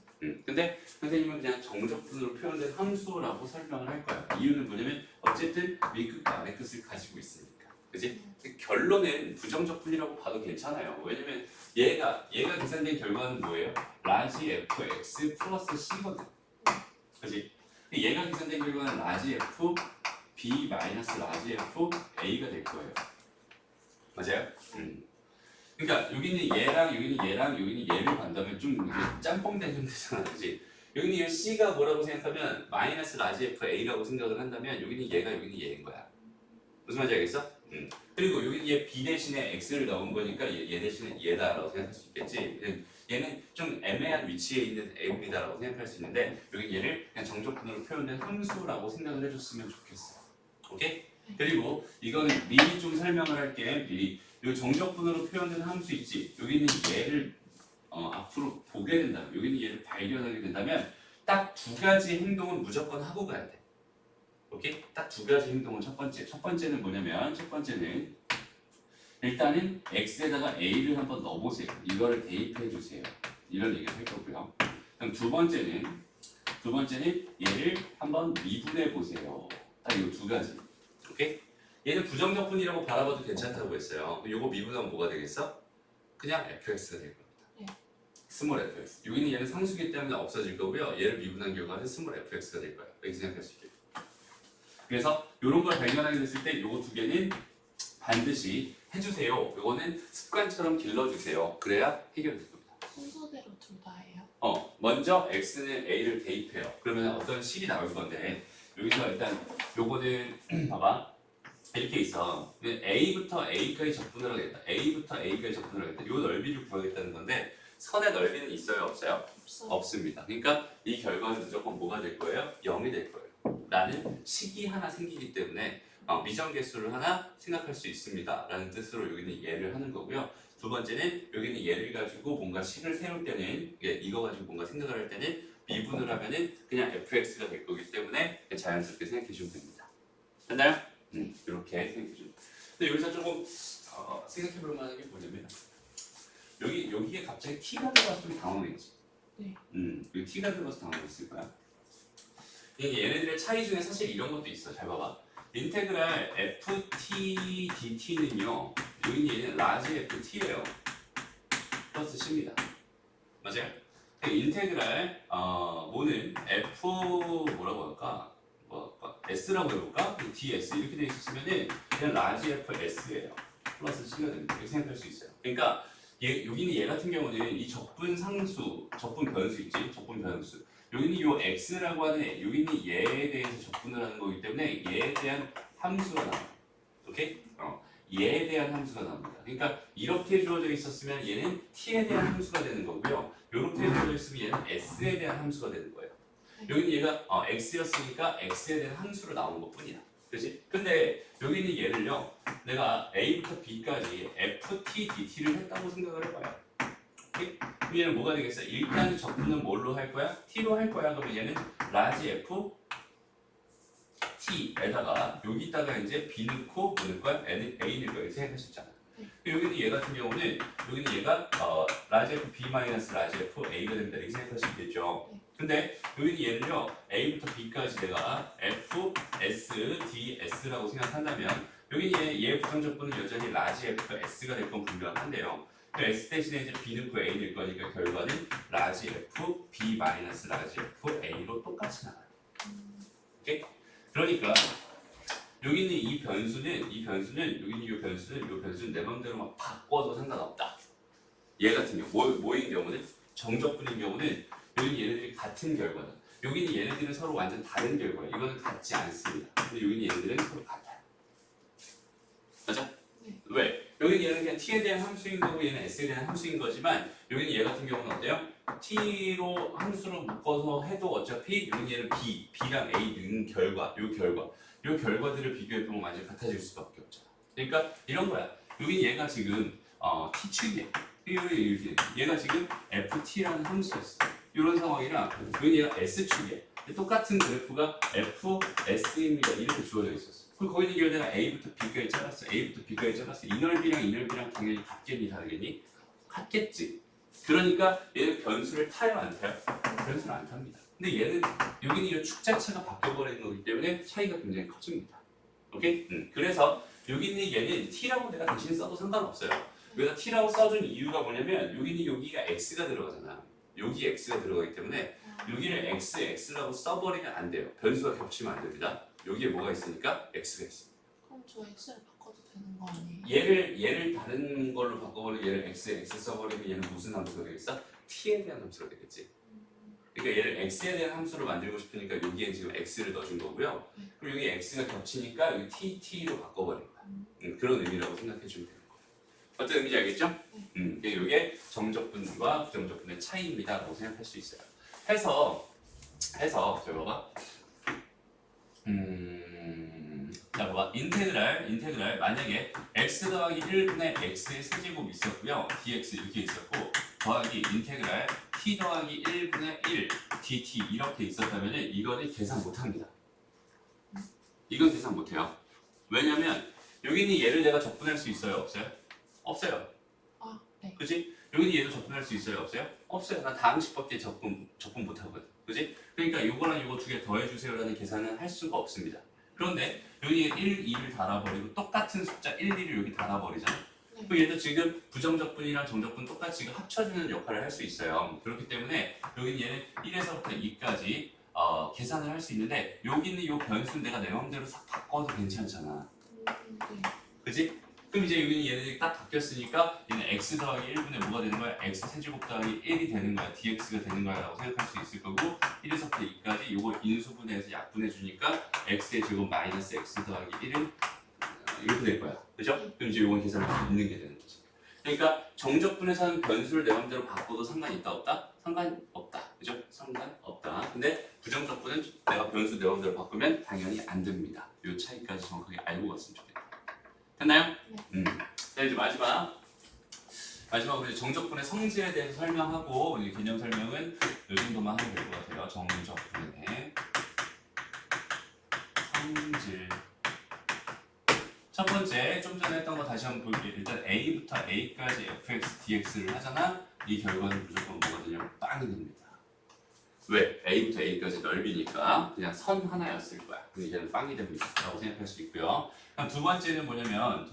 근데 선생님은 그냥 정적분으로 표현된 함수라고 설명을 할 거야. 이유는 뭐냐면 어쨌든 윗끝과 아래끝을 가지고 있으니까. 그지? 결론은 부정적분이라고 봐도 괜찮아요. 왜냐면 얘가 계산된 결과는 뭐예요? 라지 fx 플러스 c거든. 그지? 얘가 계산된 결과는 라지 f b 마이너스 라지 f a가 될 거예요. 맞아요? 그러니까 여기는 얘랑 여기는 얘랑 여기는 얘를 반다면 좀 짬뽕 되는 되잖아, 그렇지? 여기는 이 C가 뭐라고 생각하면 마이너스 라지 F A라고 생각을 한다면 여기는 얘가 여기는 얘인 거야. 무슨 말인지 알겠어? 그리고 여기는 얘 B 대신에 X를 넣은 거니까 얘 대신에 얘다라고 생각할 수 있겠지. 얘는 좀 애매한 위치에 있는 A이다라고 생각할 수 있는데 여기 얘를 그냥 정적분으로 표현된 함수라고 생각을 해줬으면 좋겠어. 오케이? 그리고 이거는 미리 좀 설명을 할게. 미리. 이 정적분으로 표현된 함수 있지. 여기는 얘를 앞으로 보게 된다면, 여기는 얘를 발견하게 된다면 딱 두 가지 행동은 무조건 하고 가야 돼. 오케이? 딱 두 가지 행동은 첫 번째는 뭐냐면 첫 번째는 일단은 x에다가 a를 한번 넣어보세요. 이거를 대입해 주세요. 이런 얘기를 할 거고요. 그럼 두 번째는 얘를 한번 미분해 보세요. 딱 이 두 가지. 오케이? 얘는 부정적분이라고 바라봐도 괜찮다고 했어요. 이거 미분하면 뭐가 되겠어? 그냥 fx가 될 겁니다. 네. 스몰 fx. 여기는 얘는 상수기 때문에 없어질 거고요. 얘를 미분한 결과는 스몰 fx가 될 거예요. 이렇게 생각할 수 있겠죠. 그래서 이런 걸 발견하게 됐을 때 이거 두 개는 반드시 해주세요. 이거는 습관처럼 길러주세요. 그래야 해결될 겁니다. 순서대로 둘 다 해요? 먼저 x는 a를 대입해요. 그러면 어떤 식이 나올 건데 여기서 일단 요거는 봐봐. 이렇게 있어. A부터 A까지 적분을 하겠다. A부터 A까지 적분을 하겠다. 이 넓이를 구하겠다는 건데 선의 넓이는 있어요? 없어요? 없어요. 없습니다. 그러니까 이 결과는 무조건 뭐가 될 거예요? 0이 될 거예요. 라는 식이 하나 생기기 때문에 미정계수를 하나 생각할 수 있습니다. 라는 뜻으로 여기는 얘를 하는 거고요. 두 번째는 여기는 얘를 가지고 뭔가 식을 세울 때는 이거 가지고 뭔가 생각을 할 때는 미분을 하면은 그냥 fx가 될 거기 때문에 자연스럽게 생각해 주면 됩니다. 됐나요? 이렇게 생각해줘. 근데 여기서 조금 생각해볼 만한 게 뭐냐면 여기에 갑자기 t가 들어가서 좀 당황했지. 네. 여기 t가 들어가서 당황했을 거야. 얘네들의 차이 중에 사실 이런 것도 있어. 잘 봐봐. 인테그랄 ft dt는요. 여기 얘는 라지 ft예요. 플러스 c입니다. 맞아요? 인테그랄 뭐는 f 뭐라고 할까? S라고 해볼까? ds 이렇게 돼 있었으면은 그냥 라지 fs예요. 플러스 c가 됩니다. 이렇게 생각할 수 있어요. 그러니까 여기는 얘 같은 경우는 이 적분 상수, 적분 변수 있지? 적분 변수. 여기는 요 x라고 하는 여기는 얘에 대해서 적분을 하는 거기 때문에 얘에 대한 함수가 나와요. 오케이? 얘에 대한 함수가 나옵니다. 그러니까 이렇게 주어져 있었으면 얘는 t에 대한 함수가 되는 거고요. 이렇게 주어져 있으면 얘는 s에 대한 함수가 되는 거예요. 여기는 얘가 x였으니까 x에 대한 함수로 나온 것 뿐이야. 그렇지? 근데 여기는 얘를요, 내가 A부터 B까지 FT, DT를 했다고 생각을 해봐요. 오케이? 그럼 얘는 뭐가 되겠어? 일단 적분은 뭘로 할 거야? T로 할 거야. 그러면 얘는 라지 F T에다가 여기다가 이제 B 넣고 뭐 넣을 거야? A 넣을 거야. 이렇게 생각할 수 있잖아. 여기는 얘 같은 경우는 여기는 얘가 라지 F B 마이너스 라지 F A가 된다 이렇게 생각할 수 있겠죠. 근데 여기는 얘는요 A부터 B까지 내가 F, S, D, S라고 생각한다면 여기는 얘 부정적분은 여전히 라지 F, S가 될 건 분명한데요. S 대신에 이제 B 넣고 A 넣을 거니까 결과는 라지 F, B 마이너스 라지 F, A로 똑같이 나와요. 오케이? 그러니까 여기 있는 이 변수는 여기 있는 이 변수는 내 맘대로 막 바꿔도 상관없다. 얘 같은 경우 뭐인 경우는 정적분인 경우는 여기 얘네들이 같은 결과다. 여기는 얘네들은 서로 완전 다른 결과야. 이거는 같지 않습니다. 근데 여기는 얘네들은 서로 같아요. 맞아? 네. 왜? 여기는 얘는 그냥 t에 대한 함수인 거고 얘는 s에 대한 함수인 거지만 여기는 얘 같은 경우는 어때요? t로 함수로 묶어서 해도 어차피 여기는 얘는 b랑 a 는 요 결과들을 비교해보면 완전 같아질 수밖에 없잖아. 그러니까 이런 거야. 여기 얘가 지금 t축이야. 얘가 지금 ft라는 함수였어. 이런 상황이랑 여기 얘가 s축이야. 똑같은 그래프가 fs입니다. 이렇게 주어져 있었어. 그럼 거기 있는 내가 a부터 b까지 잘랐어. a부터 b까지 잘랐어. 이 넓이랑 당연히 같겠니 다르겠니? 같겠지. 그러니까 얘는 변수를 타요 안 타요? 변수를 안 탑니다. 근데 얘는 여기는 이 축 자체가 바뀌어버리는 거기 때문에 차이가 굉장히 커집니다. 오케이? 그래서 여기 있는 얘는 t라고 내가 대신 써도 상관없어요. 여기다 t라고 써준 이유가 뭐냐면 여기가 x가 들어가잖아. 여기 x가 들어가기 때문에 여기를 x라고 써버리면 안 돼요. 변수가 겹치면 안 됩니다. 여기에 뭐가 있으니까 x가 있습니다. 그럼 저 X를 바꿔도 되는 거 아니에요? 얘를 다른 걸로 바꿔버리고 얘를 x 써버리면 얘는 무슨 함수가 되겠어? t에 대한 함수가 되겠지. 그러니까 얘를 x에 대한 함수로 만들고 싶으니까 여기에 지금 x를 넣어준 거고요. 그리고 여기 x가 겹치니까 여기 t로 바꿔버린 거야. 그런 의미라고 생각해주면 되는 거예요. 어떤 의미인지 알겠죠? 이게 정적분과 부정적분의 차이입니다라고 생각할 수 있어요. 해서 저기 봐봐. 자 봐봐. 인테그랄 만약에 x 더하기 1분의 x의 세제곱 있었고요. dx 이렇게 있었고 더하기 인테그랄 t 더하기 1분의 1 dt 이렇게 있었다면 이거는 계산 못합니다. 이건 계산 못해요. 왜냐면 여기는 얘를 내가 적분할 수 있어요? 없어요? 없어요. 아, 네. 그지? 여기는 얘도 적분할 수 있어요? 없어요? 없어요. 나 다항식밖에 적분 못하거든. 그지? 그러니까 이거랑 이거 두 개 더해주세요라는 계산은 할 수가 없습니다. 그런데 여기에 1, 2를 달아버리고 똑같은 숫자 1, 2를 여기 달아버리잖아. 그럼 얘도 지금 부정적분이랑 정적분 똑같이 지금 합쳐주는 역할을 할 수 있어요. 그렇기 때문에 여기는 얘는 1에서부터 2까지 계산을 할 수 있는데 여기는 이 변수는 내가 내 마음대로 싹 바꿔도 괜찮잖아. 네. 그지? 그럼 이제 여기는 얘네들이 딱 바뀌었으니까 얘는 x 더하기 1분의 뭐가 되는 거야? x 세제곱 더하기 1이 되는 거야. dx가 되는 거야 라고 생각할 수 있을 거고 1에서부터 2까지 이거 인수분해해서 약분해 주니까 x의 제곱 마이너스 x 더하기 1은 이렇게 될 거야. 그죠? 그럼 이제 이건 계산할 수 있는 게 되는 거지. 그러니까 정적분에서는 변수를 내 맘대로 바꿔도 상관이 있다 없다? 상관없다. 그죠? 상관없다. 근데 부정적분은 내가 변수 내 맘대로 바꾸면 당연히 안 됩니다. 이 차이까지 정확하게 알고 갔으면 좋겠다. 됐나요? 자 이제 마지막으로 이제 정적분의 성질에 대해서 설명하고 이제 개념 설명은 이 정도만 하면 될 것 같아요. 정적분의 성질. 첫 번째 좀 전에 했던 거 다시 한번 볼게요. 일단 A부터 A까지 fx, dx를 하잖아. 이 결과는 무조건 뭐가 되냐면 빵이 됩니다. 왜? A부터 A까지 넓이니까 그냥 선 하나였을 거야. 근데 이제는 빵이 됩니다. 라고 생각할 수 있고요. 그럼 두 번째는 뭐냐면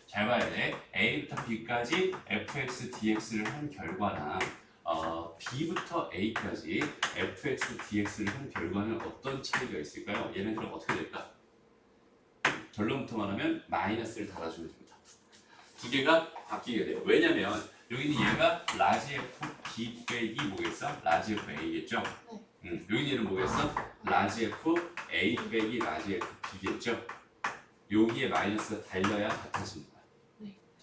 잘 봐야 돼. A부터 B까지 fx, dx를 한 결과나 B부터 A까지 fx, dx를 한 결과는 어떤 차이가 있을까요? 얘네들은 어떻게 될까? 결론부터 말하면 마이너스를 달아주면 됩니다. 두 개가 바뀌게 돼요. 왜냐면 여기는 얘가 라지 F B 빼기 뭐겠어? 라지 F A겠죠? 여기는 얘는 뭐겠어? 라지 F A 빼기 라지 F B겠죠? 여기에 마이너스가 달려야 같아지는 거야.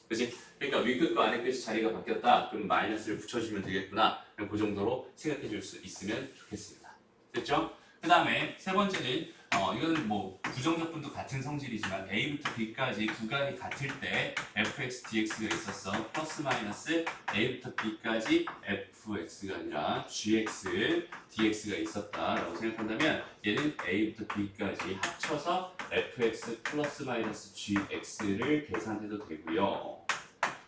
그치? 그러니까 윗끝과 아래끝이 자리가 바뀌었다. 그럼 마이너스를 붙여주면 되겠구나. 그 정도로 생각해 줄 수 있으면 좋겠습니다. 됐죠? 그 다음에 세 번째는 이거는 뭐 부정적분도 같은 성질이지만 a부터 b까지 구간이 같을 때 fx, dx가 있었어. 플러스 마이너스 a부터 b까지 fx가 아니라 gx, dx가 있었다라고 생각한다면 얘는 a부터 b까지 합쳐서 fx 플러스 마이너스 gx를 계산해도 되고요.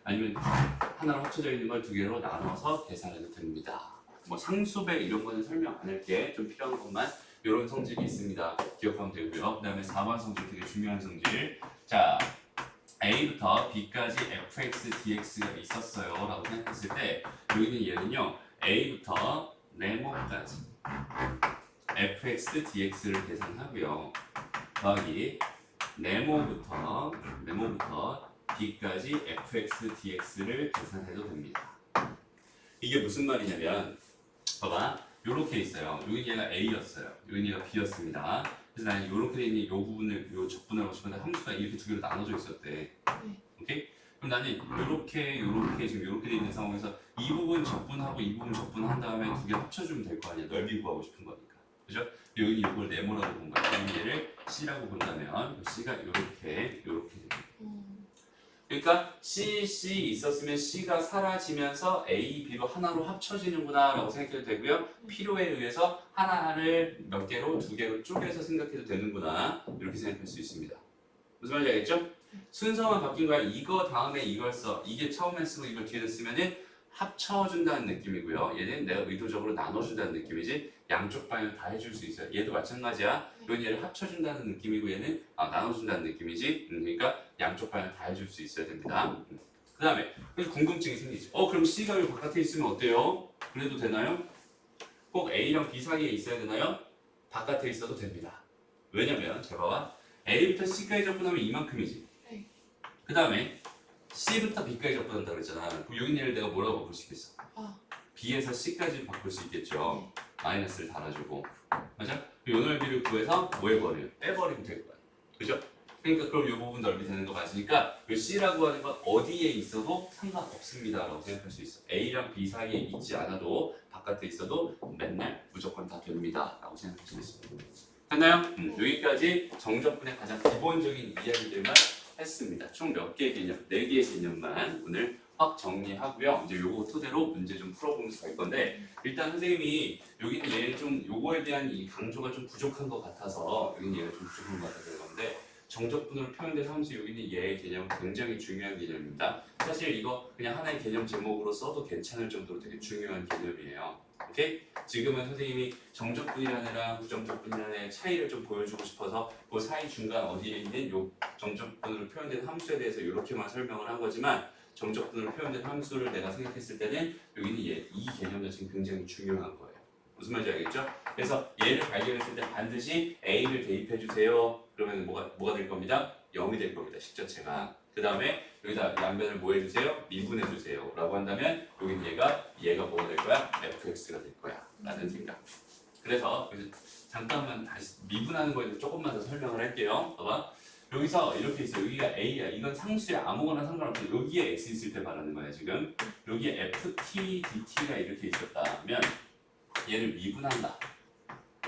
아니면 하나로 합쳐져 있는 걸 두 개로 나눠서 계산해도 됩니다. 뭐 상수배 이런 거는 설명 안 할게. 좀 필요한 것만 이런 성질이 있습니다. 기억하면 되고요. 그 다음에 4번 성질 되게 중요한 성질. 자, a부터 b까지 fx, dx가 있었어요 라고 생각했을 때 여기는 얘는요 a부터 네모까지 fx, dx를 계산하고요. 더하기 네모부터 b까지 fx, dx를 계산해도 됩니다. 이게 무슨 말이냐면 봐봐. 요렇게 있어요. 여기 얘가 A였어요. 여기 얘가 B였습니다. 그래서 나는 요렇게 돼 있는 이 부분을 요 적분을 하고 싶은데 함수가 이렇게 두 개로 나눠져 있었대. 네. 오케이? 그럼 나는 요렇게 지금 요렇게 돼 있는 상황에서 이 부분 적분하고 이 부분 적분한 다음에 두 개 합쳐주면 될 거 아니야. 넓이 구하고 싶은 거니까. 그죠? 여기 이걸 네모라고 본 거야. 여기 얘를 C라고 본다면 C가 요렇게 됩니다. 그러니까 C 있었으면 C가 사라지면서 A, B로 하나로 합쳐지는구나 라고 생각해도 되고요. 필요에 의해서 하나를 몇 개로 두 개로 쪼개서 생각해도 되는구나 이렇게 생각할 수 있습니다. 무슨 말인지 알겠죠? 순서만 바뀐 거야. 이거 다음에 이걸 써. 이게 처음에 쓰고 이걸 뒤에 쓰면은 합쳐준다는 느낌이고요. 얘는 내가 의도적으로 나눠준다는 느낌이지 양쪽 방향 다 해줄 수 있어요. 얘도 마찬가지야. 이건 얘를 합쳐준다는 느낌이고 얘는 나눠준다는 느낌이지. 그러니까 양쪽 방향 다 해줄 수 있어야 됩니다. 그 다음에 궁금증이 생기지. 그럼 C가 여기 바깥에 있으면 어때요? 그래도 되나요? 꼭 A랑 B 사이에 있어야 되나요? 바깥에 있어도 됩니다. 왜냐면 잘 봐봐. A부터 C까지 접근하면 이만큼이지. 네. 그 다음에 C부터 B까지 접근한다 그랬잖아. 그럼 여기 얘를 내가 뭐라고 바꿀 수 있겠어? B에서 C까지 바꿀 수 있겠죠. 마이너스를 달아주고. 맞아? 이 넓이를 구해서 뭐 해버려? 빼버리면 될 거야. 그죠? 그러니까 그럼 이 부분 넓이 되는 거 맞으니까 이 C라고 하는 건 어디에 있어도 상관없습니다 라고 생각할 수 있어. A랑 B 사이에 있지 않아도 바깥에 있어도 맨날 무조건 다 됩니다 라고 생각할 수 있습니다. 됐나요? 여기까지 정적분의 가장 기본적인 이야기들만 했습니다. 총 몇 개의 개념? 4개의 개념만 오늘 확 정리하고요. 이제 요거 토대로 문제 좀 풀어보면서 갈 건데 일단 선생님이 여기는 얘 좀 요거에 대한 이 강조가 좀 부족한 것 같아서 여기는 얘가 좀 부족한 것 같아서 그런데 정적분으로 표현된 함수 여기는 얘의 개념 굉장히 중요한 개념입니다. 사실 이거 그냥 하나의 개념 제목으로 써도 괜찮을 정도로 되게 중요한 개념이에요. 오케이? 지금은 선생님이 정적분이라느라 부정적분이라는 차이를 좀 보여주고 싶어서 그 사이 중간 어디에 있는 요 정적분으로 표현된 함수에 대해서 이렇게만 설명을 한 거지만 정적분으로 표현된 함수를 내가 생각했을 때는 여기는 이 개념 자체는 굉장히 중요한 거예요. 무슨 말인지 알겠죠? 그래서 얘를 발견했을 때 반드시 A를 대입해 주세요. 그러면 뭐가 될 겁니다? 0이 될 겁니다. 식자체가. 그 다음에 여기다 양변을 뭐 해주세요? 미분해 주세요. 라고 한다면 여기는 얘가 뭐가 될 거야? fx가 될 거야. 라는 생각. 그래서 잠깐만 다시 미분하는 거에 대해서 조금만 더 설명을 할게요. 봐봐. 여기서 이렇게 있어. 여기가 A야. 이건 상수야. 아무거나 상관없어. 여기에 X 있을 때 말하는 거야, 지금. 여기에 FT, DT가 이렇게 있었다면 얘를 미분한다.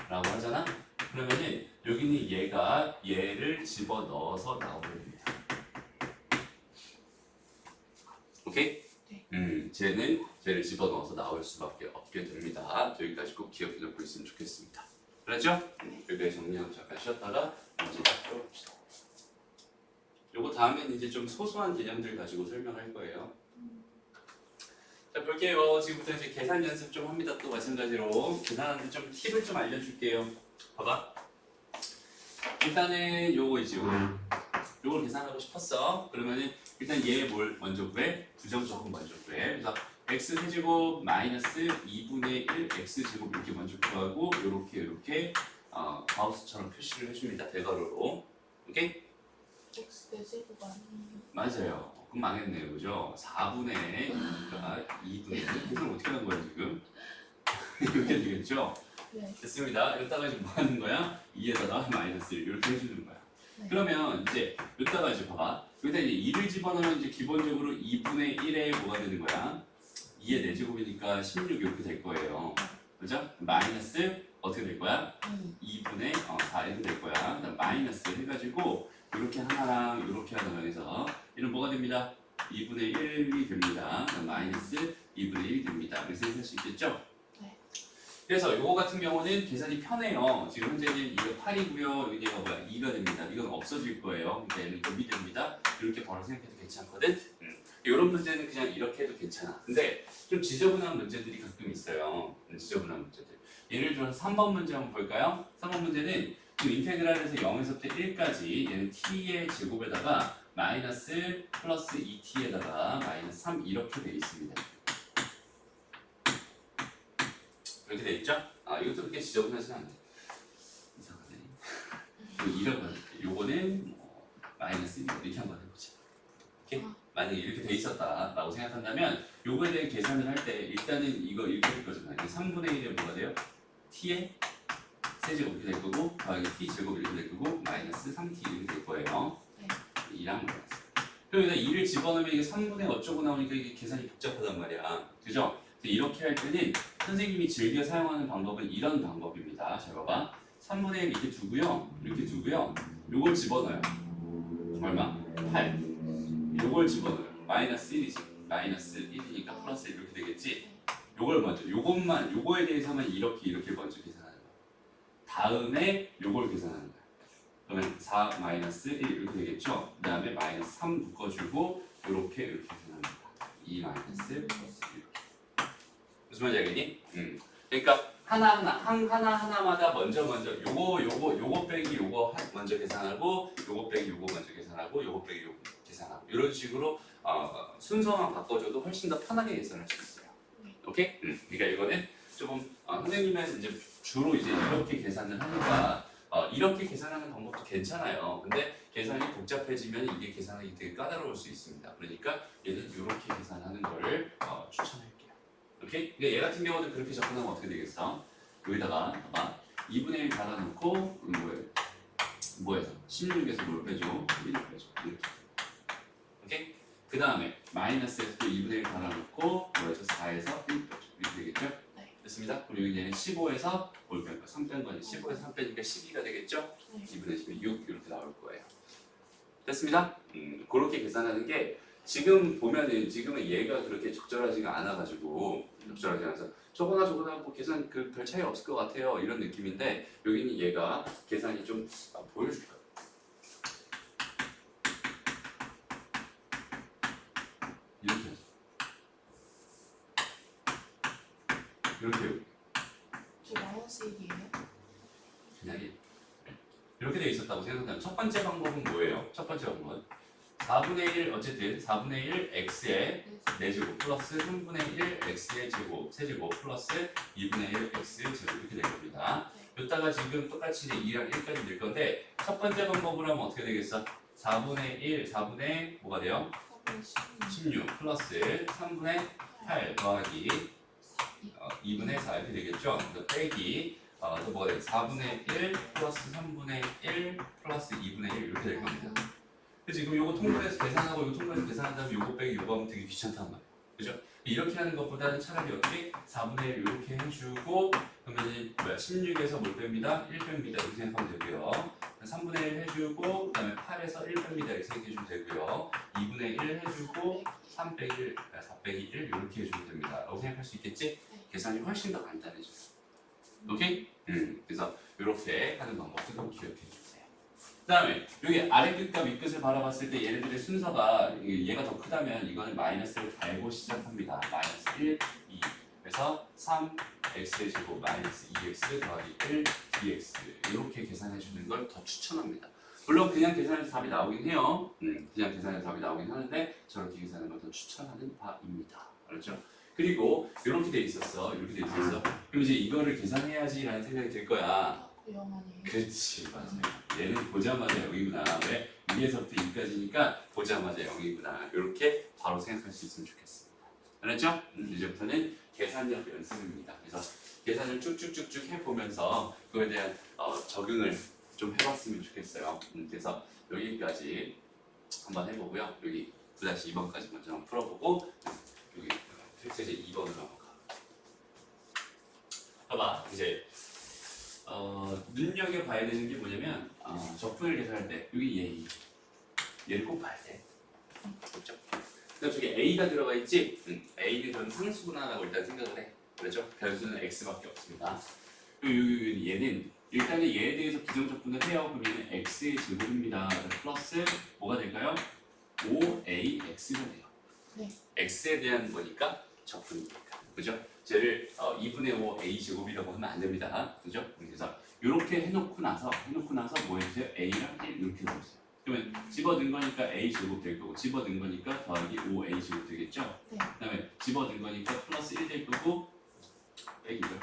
라고 하잖아? 그러면은 여기는 얘를 집어넣어서 나오게 됩니다. 오케이? 네. 쟤를 집어넣어서 나올 수밖에 없게 됩니다. 여기까지 꼭 기억해 놓고 있으면 좋겠습니다. 그렇죠? 여기까지 정리하고 잠깐 쉬었다가 문제 풀어봅시다. 요거 다음에는 이제 좀 소소한 개념들 가지고 설명할 거예요. 자, 볼게요. 지금부터 이제 계산 연습 좀 합니다. 또 마찬가지로 계산하는데 좀 팁을 좀 알려줄게요. 봐봐. 일단은 요거이지. 요걸 계산하고 싶었어. 그러면은 일단 얘 뭘 먼저 구해? 부정적분 먼저 구해. 그래서 x 세제곱 마이너스 2분의 1 x 제곱 이렇게 먼저 구하고 요렇게 가우스처럼 표시를 해줍니다. 대괄호로. 오케이? X 대제곱 아니에요? 맞아요. 그럼 망했네요. 그죠? 4분의 2가 2분의 1. 계산 어떻게 한 거야 지금? 이렇게 되겠죠? 네. 됐습니다. 이따가 지금 뭐 하는 거야? 2에다가 마이너스 1 이렇게 해주는 거야. 네. 그러면 이제 이따가 이제 봐봐. 여기다 이제 2를 집어넣으면 이제 기본적으로 2분의 1에 뭐가 되는 거야? 2의 4제곱이니까 16 이렇게 될 거예요. 그죠? 마이너스 어떻게 될 거야? 2분의 4 이렇게 될 거야. 그다음 마이너스 해가지고 이렇게 하나랑 이렇게 하나 해서 이는 뭐가 됩니다? 2분의 1이 됩니다. 그다음 마이너스 2분의 1이 됩니다. 그래서 할 수 있겠죠? 네. 그래서 이거 같은 경우는 계산이 편해요. 지금 현재는 이거 8이고요. 여기가 뭐야? 2가 됩니다. 이건 없어질 거예요. 그러니까 얘는 급이 됩니다. 이렇게 바로 생각해도 괜찮거든. 이런 문제는 그냥 이렇게 해도 괜찮아. 근데 좀 지저분한 문제들이 가끔 있어요. 지저분한 문제들. 예를 들어서 3번 문제 한번 볼까요? 3번 문제는 지금 인테그랄에서 0에서부터 1까지 얘는 t의 제곱에다가 마이너스 플러스 2t에다가 마이너스 3 이렇게 돼 있습니다. 이렇게 돼 있죠? 이것도 그렇게 지저분하진 않네. 이상하네. 이런 요거는 마이너스 1 이렇게 한번 해보자. 오케이? 만약에 이렇게 돼 있었다라고 생각한다면 요거에 대해 계산을 할 때 일단은 이거 이렇게 될 거잖아요. 3분의 1이 뭐가 돼요? t의 세제곱 이렇게 될 거고 더하기 t 제곱 이렇게 될 거고 마이너스 3t 이렇게 될 거예요. 네. 2랑 마이너스. 그럼 여기다 2를 집어넣으면 이게 3분의 어쩌고 나오니까 이게 계산이 복잡하단 말이야. 그죠? 이렇게 할 때는 선생님이 즐겨 사용하는 방법은 이런 방법입니다. 잘 봐봐. 3분의 1 이렇게 두고요. 이렇게 두고요. 요걸 집어넣어요. 얼마? 8. 요걸 집어넣어요. 마이너스 1이지. 마이너스 1이니까 플러스 1 이렇게 되겠지. 요걸 먼저, 요거에 대해서만 이렇게 먼저 계산하는 거야. 다음에 요걸 계산하는 거야. 그러면 4 마이너스 1 이렇게 되겠죠. 그 다음에 마이너스 3 묶어주고 이렇게 계산합니다. 2 마이너스 플러스 1 무슨 말인지 알겠니? 그러니까 하나마다 먼저 요거 빼기 요거 먼저 계산하고 요거 빼기 요거 먼저 계산하고 요거 빼기 요거 계산하고 이런 식으로 순서만 바꿔줘도 훨씬 더 편하게 계산할 수 있어요. 오케이? 그러니까 이거는 조금 선생님은 이제 주로 이제 이렇게 계산을 하니까 이렇게 계산하는 방법도 괜찮아요. 근데 계산이 복잡해지면 이게 계산하기 되게 까다로울 수 있습니다. 그러니까 얘는 이렇게 계산하는 거를 추천할게요. 오케이? 그러니까 얘 같은 경우는 그렇게 접근하면 어떻게 되겠어? 여기다가 봐봐. 2분의 1 달아놓고 뭐해서? 16에서 뭘 빼줘? 1을 빼줘. 이렇게. 오케이? 그 다음에 마이너스에서 또 2분의 1 달아놓고 뭐해서? 4에서 1 빼줘. 이렇게 되겠죠? 네. 됐습니다? 그리고 여기는 15에서 뭘 뺄까? 3 뺀 거니 15에서 3 빼니까 12가 되겠죠? 네. 2분의 10이 6 이렇게 나올 거예요. 됐습니다? 그렇게 계산하는 게 지금 보면은 지금은 얘가 그렇게 적절하지가 않아가지고 적절하지 않아서 저거나 뭐 계산 그 별 차이 없을 것 같아요 이런 느낌인데 여기는 얘가 계산이 좀 보여줄까? 이렇게 하죠. 이렇게 저 마이너스 1이에요? 그냥 이렇게 돼 있었다고 생각한다면 첫 번째 방법은 뭐예요? 첫 번째 방법은 4분의 1 어쨌든 4분의 1 x의 4제곱 플러스 3분의 1 x의 제곱 세제곱 플러스 2분의 1 x 제곱 이렇게 될 겁니다. 이따가 지금 똑같이 2랑 1까지 될 건데 첫 번째 방법으로 하면 어떻게 되겠어? 4분의 1, 4분의 뭐가 돼요? 16 플러스 3분의 8 더하기 2분의 4 이렇게 되겠죠? 빼기 또 뭐가 돼요? 4분의 1 플러스 3분의 1 플러스 2분의 1 이렇게 될 겁니다. 지금 요거 통분해서 계산하고 요거 통분해서 계산한 다음에 요거 빼기 요거 하면 되게 귀찮단 말이에요. 그죠? 이렇게 하는 것보다는 차라리 어떻게 4분의 1 이렇게 해주고 그러면 16에서 뭘 뺍니다? 1 뺍니다. 이렇게 생각하면 되고요. 3분의 1 해주고 그 다음에 8에서 1 뺍니다. 이렇게 생각해주면 되고요. 2분의 1 해주고 3 빼기 1, 4 빼기 1 이렇게 해주면 됩니다. 라고 생각할 수 있겠지? 계산이 훨씬 더 간단해져요. 오케이? 그래서 이렇게 하는 방법도 좀 기억해 주세요. 그 다음에 여기 아래 끝과 윗 끝을 바라봤을 때 얘네들의 순서가 얘가 더 크다면 이거는 마이너스를 달고 시작합니다. 마이너스 1, 2 그래서 3, x의 제곱 마이너스 2x 더하기 1, dx 이렇게 계산해 주는 걸 더 추천합니다. 물론 그냥 계산해서 답이 나오긴 해요. 그냥 계산해서 답이 나오긴 하는데 저렇게 계산하는 걸 더 추천하는 바입니다. 알았죠? 그리고 이렇게 돼 있었어. 이렇게 돼 있었어. 그럼 이제 이거를 계산해야지라는 생각이 들 거야. 영원히. 그렇지, 맞아요. 얘는 보자마자 0이구나. 왜? 2에서부터 2까지니까 보자마자 0이구나. 이렇게 바로 생각할 수 있으면 좋겠습니다. 알았죠? 이제부터는 계산력 연습입니다. 그래서 계산을 쭉쭉쭉쭉 해보면서 그거에 대한 적응을 좀 해봤으면 좋겠어요. 그래서 여기까지 한번 해보고요. 여기 9-2번까지 먼저 한번 풀어보고 여기 이제 2번으로 한번 가. 봐봐, 이제 눈여겨봐야 되는 게 뭐냐면 적분을 계산할 때 여기 얘를 꼭 봐야 돼. 그렇죠? 그다음 저기 a가 들어가 있지? a는 그럼 상수구나라고 일단 생각을 해. 그렇죠? 변수는 x밖에 없습니다. 그리고 얘는 일단은 얘에 대해서 부정적분을 해요. 그럼 얘는 x의 제곱입니다. 플러스 뭐가 될까요? 5ax가 돼요. 네. x에 대한 거니까 적분이니까. 그죠? 쟤를 2분의 5 a 제곱이라고 하면 안 됩니다. 그죠? 그래서 이렇게 해놓고 나서 뭐 해주세요? a랑 1 이렇게 넣으세요. 그러면 집어넣은 거니까 a 제곱 될 거고 집어넣은 거니까 더하기 5a 제곱 되겠죠? 네. 그다음에 집어넣은 거니까 플러스 1 될 거고 빼기죠.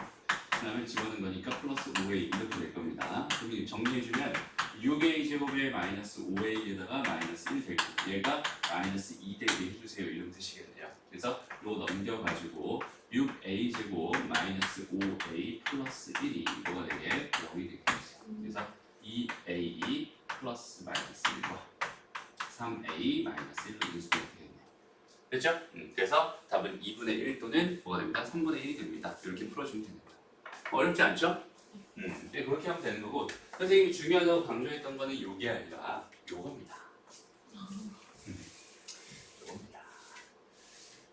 그다음에 집어넣은 거니까 플러스 5a 이렇게 될 겁니다. 그럼 정리해주면 6a 제곱에 마이너스 5a에다가 마이너스 1 될 거고 얘가 마이너스 2 되게 해주세요. 이런 뜻이겠네요. 그래서 이거 넘겨가지고 6a 제곱 마이너스 5a 플러스 1이 뭐가 되게 0이 되겠어요. 그래서 2a 플러스 마이너스 1과 3a 마이너스 1로 인수가 되겠네요. 됐죠? 그래서 답은 2분의 1 또는 뭐가 됩니다? 3분의 1이 됩니다. 이렇게 풀어주면 됩니다. 어렵지 않죠? 네, 그렇게 하면 되는 거고 선생님이 중요하다고 강조했던 거는 요게 아니라 요겁니다. 요겁니다.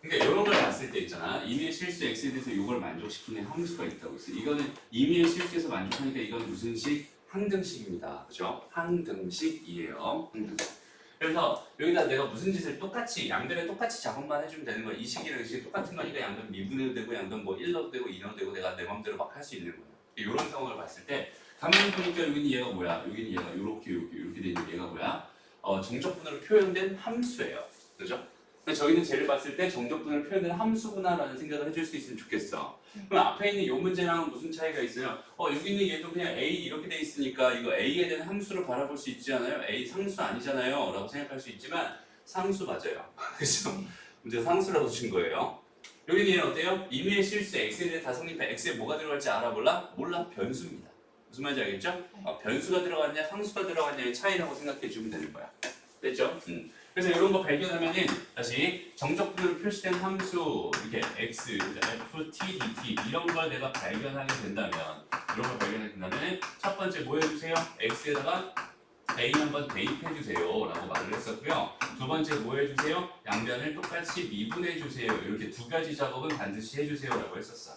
그러니까 이런 걸 봤을 때 있잖아. 임의의 실수 x에 대해서 요걸 만족시키는 함수가 있다고 했어요. 이거는 임의의 실수에서 만족하니까 이건 무슨 식? 항등식입니다. 그죠? 항등식이에요. 그래서 여기다 내가 무슨 짓을 똑같이 양변에 똑같이 작업만 해주면 되는 거야. 이 식이랑 이 식이 똑같은 거니까 양변 미분해도 되고 양변 뭐 1넣어도 되고 2넣어도 되고 내가 내 맘대로 막 할 수 있는 거야. 이런 상황을 봤을 때 가만히 보니까 여기는 얘가 뭐야? 여기는 얘가 이렇게 돼 있는 얘가 뭐야? 정적분으로 표현된 함수예요. 그죠? 저희는 쟤를 봤을 때 정적분으로 표현된 함수구나라는 생각을 해줄 수 있으면 좋겠어. 그럼 앞에 있는 이 문제랑은 무슨 차이가 있어요? 여기 있는 얘도 그냥 a 이렇게 돼 있으니까 이거 a에 대한 함수를 바라볼 수 있지 않아요? a 상수 아니잖아요? 라고 생각할 수 있지만 상수 맞아요. 그죠? 문제 상수라고 준 거예요. 여기는 얘는 어때요? 임의의 실수 x에 대해 다 성립해. x에 뭐가 들어갈지 알아볼라? 몰라. 변수입니다. 무슨 말인지 알겠죠? 변수가 들어갔냐 상수가 들어갔냐의 차이라고 생각해 주면 되는 거야. 됐죠? 그래서 이런 거 발견하면은 다시 정적분으로 표시된 함수 이렇게 x, f, t, dt 이런 걸 내가 발견하게 된다면 첫 번째 뭐 해주세요? x에다가 a 한번 대입해 주세요 라고 말을 했었고요. 두 번째 뭐 해주세요? 양변을 똑같이 미분해 주세요. 이렇게 두 가지 작업은 반드시 해주세요 라고 했었어.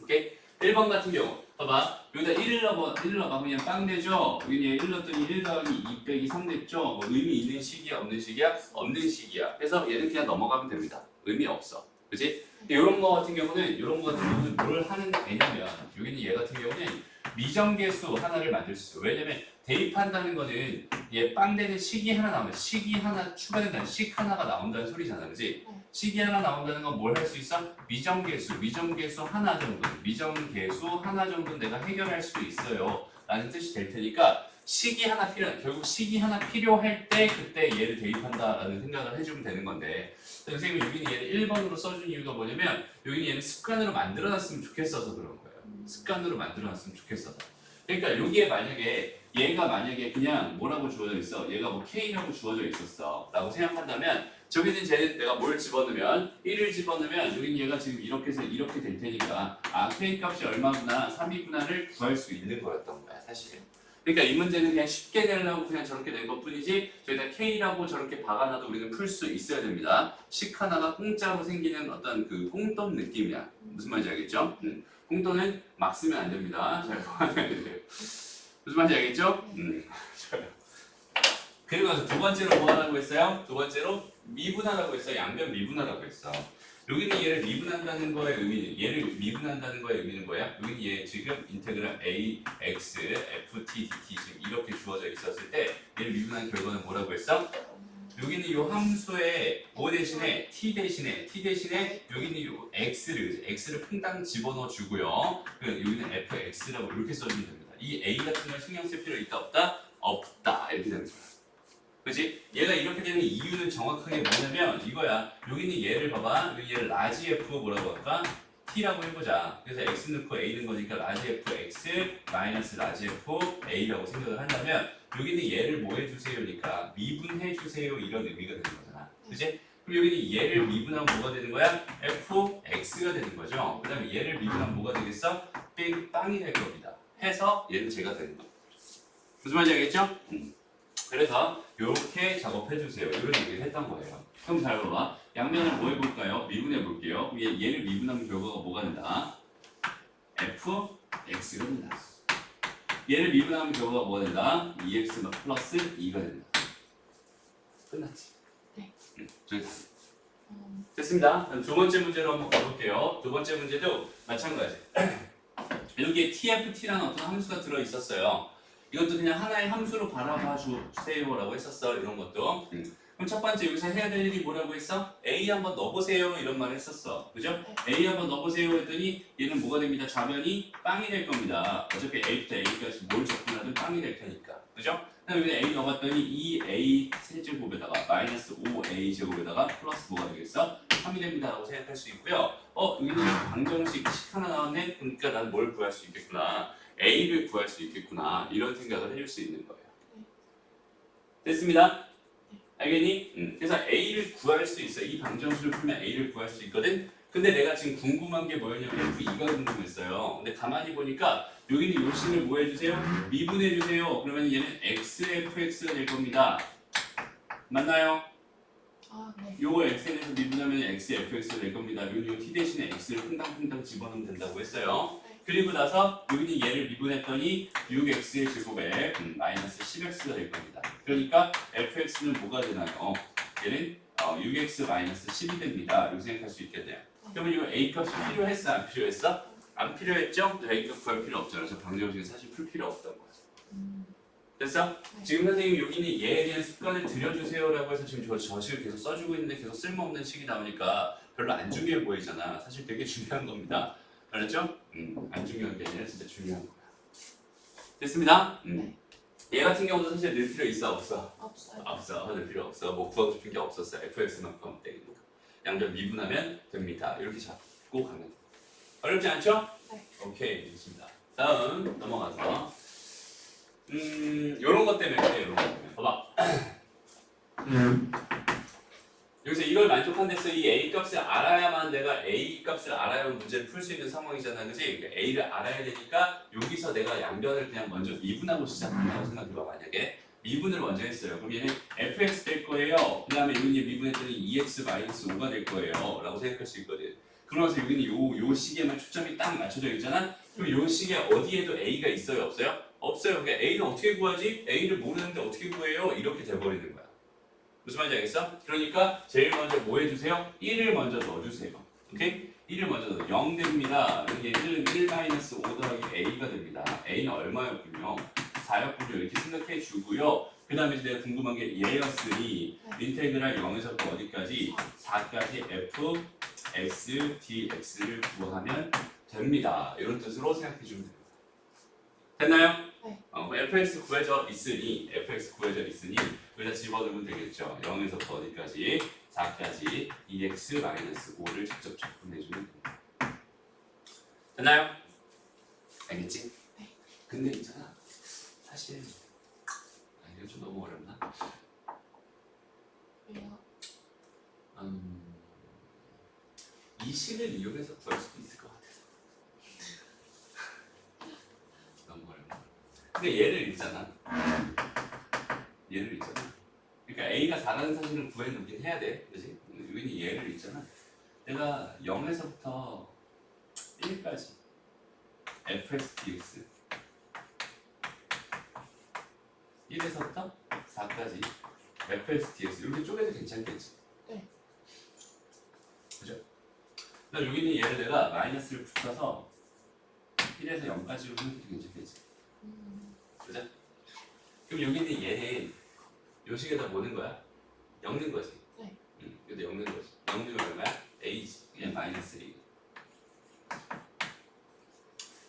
오케이? 1번 같은 경우 봐봐. 여기다 1을 넣어봐. 그냥 빵 되죠? 여기 1 넣었더니 1 더하기 2 빼기 3 됐죠? 뭐 의미 있는 식이야? 없는 식이야? 없는 식이야. 그래서 얘는 그냥 넘어가면 됩니다. 의미 없어. 그치? 이런 거 같은 경우는 뭘 하는 애냐면 여기는 얘 같은 경우는 미정계수 하나를 만들 수 있어. 왜냐면 대입한다는 거는 얘 빵 되는 식이 하나 나오면 식이 하나 추가된다는 식 하나가 나온다는 소리잖아. 그치? 식이 하나 나온다는 건 뭘 할 수 있어? 미정계수 하나 정도 내가 해결할 수 있어요 라는 뜻이 될 테니까 결국 식이 하나 필요할 때 그때 얘를 대입한다라는 생각을 해주면 되는 건데 선생님이 여기는 얘를 1번으로 써준 이유가 뭐냐면 여기는 얘는 습관으로 만들어놨으면 좋겠어서 그런 거예요. 습관으로 만들어놨으면 좋겠어서. 그러니까 여기에 얘가 만약에 그냥 뭐라고 주어져 있어? 얘가 뭐 K라고 주어져 있었어 라고 생각한다면 저기는 쟤는 내가 뭘 집어넣으면 1을 집어넣으면 여기는 얘가 지금 이렇게 해서 이렇게 될 테니까 K 값이 얼마구나 3이구나를 구할 수 있는 거였던 거야 사실. 그러니까 이 문제는 그냥 쉽게 내려고 그냥 저렇게 낸 것뿐이지 저기다 K라고 저렇게 박아놔도 우리는 풀 수 있어야 됩니다. 식 하나가 공짜로 생기는 어떤 그 공돈 느낌이야. 무슨 말인지 알겠죠? 공돈은 막 쓰면 안 됩니다. 잘 보면 안 돼요. 무슨 말인지 알겠죠? 그리고 두 번째로 뭐 하라고 했어요? 두 번째로 미분하라고 했어요. 양변 미분하라고 했어. 여기는 얘를 미분한다는 거의 의미는 뭐야? 여기는 얘 지금 인테그랄 a, x, f, t, dt 지금 이렇게 주어져 있었을 때 얘를 미분한 결과는 뭐라고 했어? 여기는 이 함수에 O 대신에 t 대신에 여기는 이 x를 퐁당 집어넣어 주고요. 여기는 fx라고 이렇게 써주면 됩니다. 이 a 같은 걸 신경 쓸 필요 있다 없다? 없다 이렇게 되는 거야. 그치? 얘가 이렇게 되는 이유는 정확하게 뭐냐면 이거야. 여기는 얘를 봐봐. 얘를 라지 f 뭐라고 할까? t라고 해보자. 그래서 x 넣고 a 는 거니까 라지 f x 마이너스 라지 f a라고 생각을 한다면 여기는 얘를 뭐 해주세요니까 미분해 주세요 이런 의미가 되는 거잖아. 그치? 그럼 여기는 얘를 미분하면 뭐가 되는 거야? fx가 되는 거죠. 그 다음에 얘를 미분하면 뭐가 되겠어? 빵이 될 겁니다. 해서 얘는 제가 되는 겁니다. 무슨 말인지 알겠죠? 그래서 이렇게 작업해 주세요. 이런 얘기를 했던 거예요. 그럼 잘 봐봐. 양면을 뭐 해볼까요? 미분해 볼게요. 얘를 미분하면 결과가 뭐가 된다? fx가 된다. 얘를 미분하면 결과가 뭐가 된다? 2x 플러스 2가 된다. 끝났지? 네. 저기 다 됐습니다. 그럼 두 번째 문제로 한번 가볼게요. 두 번째 문제도 마찬가지. 여기에 tft라는 어떤 함수가 들어 있었어요. 이것도 그냥 하나의 함수로 바라봐 주세요라고 했었어. 이런 것도. 그럼 첫 번째 여기서 해야 될 일이 뭐라고 했어? A 한번 넣어보세요 이런 말을 했었어. 그죠? A 한번 넣어보세요 했더니 얘는 뭐가 됩니다. 좌변이 빵이 될 겁니다. 어차피 A부터 A까지 뭘 접근하든 빵이 될 테니까. 그죠? 그럼 여기 A 넣어봤더니 2A 세제곱에다가 마이너스 5A 제곱에다가 플러스 뭐가 되겠어? 3이 됩니다 라고 생각할 수 있고요. 여기는 방정식 식 하나 나왔네? 그러니까 난 뭘 구할 수 있겠구나. A를 구할 수 있겠구나. 이런 생각을 해줄 수 있는 거예요. 됐습니다. 알겠니? 그래서 A를 구할 수 있어. 이 방정식을 풀면 A를 구할 수 있거든. 근데 내가 지금 궁금한 게 뭐였냐면 F2가 궁금했어요. 근데 가만히 보니까 여기는 요 식을 뭐 해주세요? 미분해주세요. 그러면 얘는 XFX가 될 겁니다. 맞나요? 아, 네. 요거 X에 대해서 미분하면 XFX가 될 겁니다. 요 T 대신에 X를 퐁당퐁당 집어넣으면 된다고 했어요. 그리고 나서 여기는 얘를 미분했더니 6x의 제곱에 마이너스 10x가 될 겁니다. 그러니까 fx는 뭐가 되나요? 얘는 6x 마이너스 10이 됩니다. 이렇게 생각할 수 있겠네요. 그러면 이거 a 값이 필요했어? 안 필요했어? 안 필요했죠? a 값 구할 필요 없잖아. 그래서 방정식은 사실 풀 필요 없던 거야. 됐어? 지금 선생님 여기는 얘에 대한 습관을 들여주세요라고 해서 지금 저 식을 계속 써주고 있는데 계속 쓸모없는 식이 나오니까 별로 안 중요해 보이잖아. 사실 되게 중요한 겁니다. 알았죠? 안 중요한 게 아니라 진짜 중요한 거야. 됐습니다? 얘 같은 경우도 사실 늘 필요 있어? 없어? 없어요. 없어. 늘 필요 없어. 뭐 구하고 싶은 게 없었어. fx만큼 하면 되니까. 양변 미분하면 됩니다. 이렇게 잡고 가면 돼. 어렵지 않죠? 네. 오케이. 됐습니다. 다음 넘어가서 요런 것 때문에 그래. 요런 것 때문에. 봐봐. 여기서 이걸 만족한댔어. 이 A 값을 알아야만 내가 A 값을 알아야만 문제를 풀 수 있는 상황이잖아. 그치? 그러니까 A를 알아야 되니까 여기서 내가 양변을 그냥 먼저 미분하고 시작한다고 생각해봐. 만약에 미분을 먼저 했어요. 그럼 얘는 fx 될 거예요. 그 다음에 여기는 미분했더니 2x-5가 될 거예요. 라고 생각할 수 있거든. 그러면서 여기는 요 시계만 초점이 딱 맞춰져 있잖아. 그럼 요 시계 어디에도 A가 있어요? 없어요? 없어요. 그러니까 A는 어떻게 구하지? A를 모르는데 어떻게 구해요? 이렇게 돼버리는 거야. 무슨 말인지 알겠어? 그러니까 제일 먼저 뭐 해주세요? 1을 먼저 넣어주세요. 오케이? 1을 먼저 넣어. 0 됩니다. 여기 1은 1-5 더하기 A가 됩니다. A는 얼마였군요? 4였군요. 이렇게 생각해 주고요. 그 다음에 이제 내가 궁금한 게 얘였으니 인테그랄 0에서부터 어디까지? 4까지 f x dx를 구하면 됩니다. 이런 뜻으로 생각해 주면 됩니다. 됐나요? 네. fx 구해져 있으니 여기다 집어넣으면 되겠죠. 0에서부터 어디까지? 4까지 2x-5를 직접 적분해주면 됩니다. 됐나요? 알겠지? 네. 근데 있잖아. 사실 이거 좀 너무 어렵나? 왜요? 이 식을 이용해서 구할 수도 있을 것 같아서 너무 어렵나? 근데 얘를 읽잖아. 그러니까 A가 4라는 사실을 구해놓긴 해야 돼. 그치? 여기는 얘를 읽잖아. 내가 0에서부터 1까지 fx dx 1에서부터 4까지 fx dx 이렇게 쪼개도 괜찮겠지? 네. 그죠? 그다음 여기는 얘를 내가 마이너스를 붙여서 1에서 0까지로 해도 괜찮겠지? 그죠? 그럼 여기는 얘는 요식에다 뭐는 거야? 0는 거지? 네. 근데 0는 거지. 0는 얼마야? A지. 그냥 마이너스 A.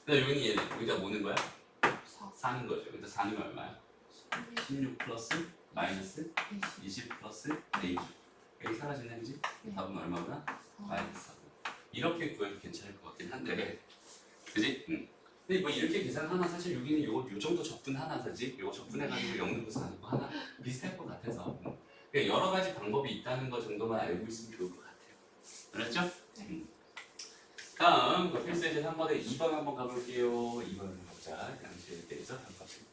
그다음 여기는 얘는 여기다 뭐는 거야? 4는 거죠. 여기다 4는 얼마야? 16 플러스 마이너스 20 플러스 A죠. 여기 사라지네, 그지? 네. 답은 얼마구나? 마이너스 4. 이렇게 구해도 괜찮을 것 같긴 한데, 그지? 근데 뭐 이렇게 계산하나 사실 여기는 요 정도 적분 하나 사지? 요거 적분해가지고 0는 거 사는 거 하나 비슷할 것 같아서. 그러니까 여러 가지 방법이 있다는 거 정도만 알고 있으면 좋을 것 같아요. 알았죠? 네. 다음 필수 예제 3번에 2번 한번 가볼게요. 2번. 보자. 양수에 대해서 반갑습니다.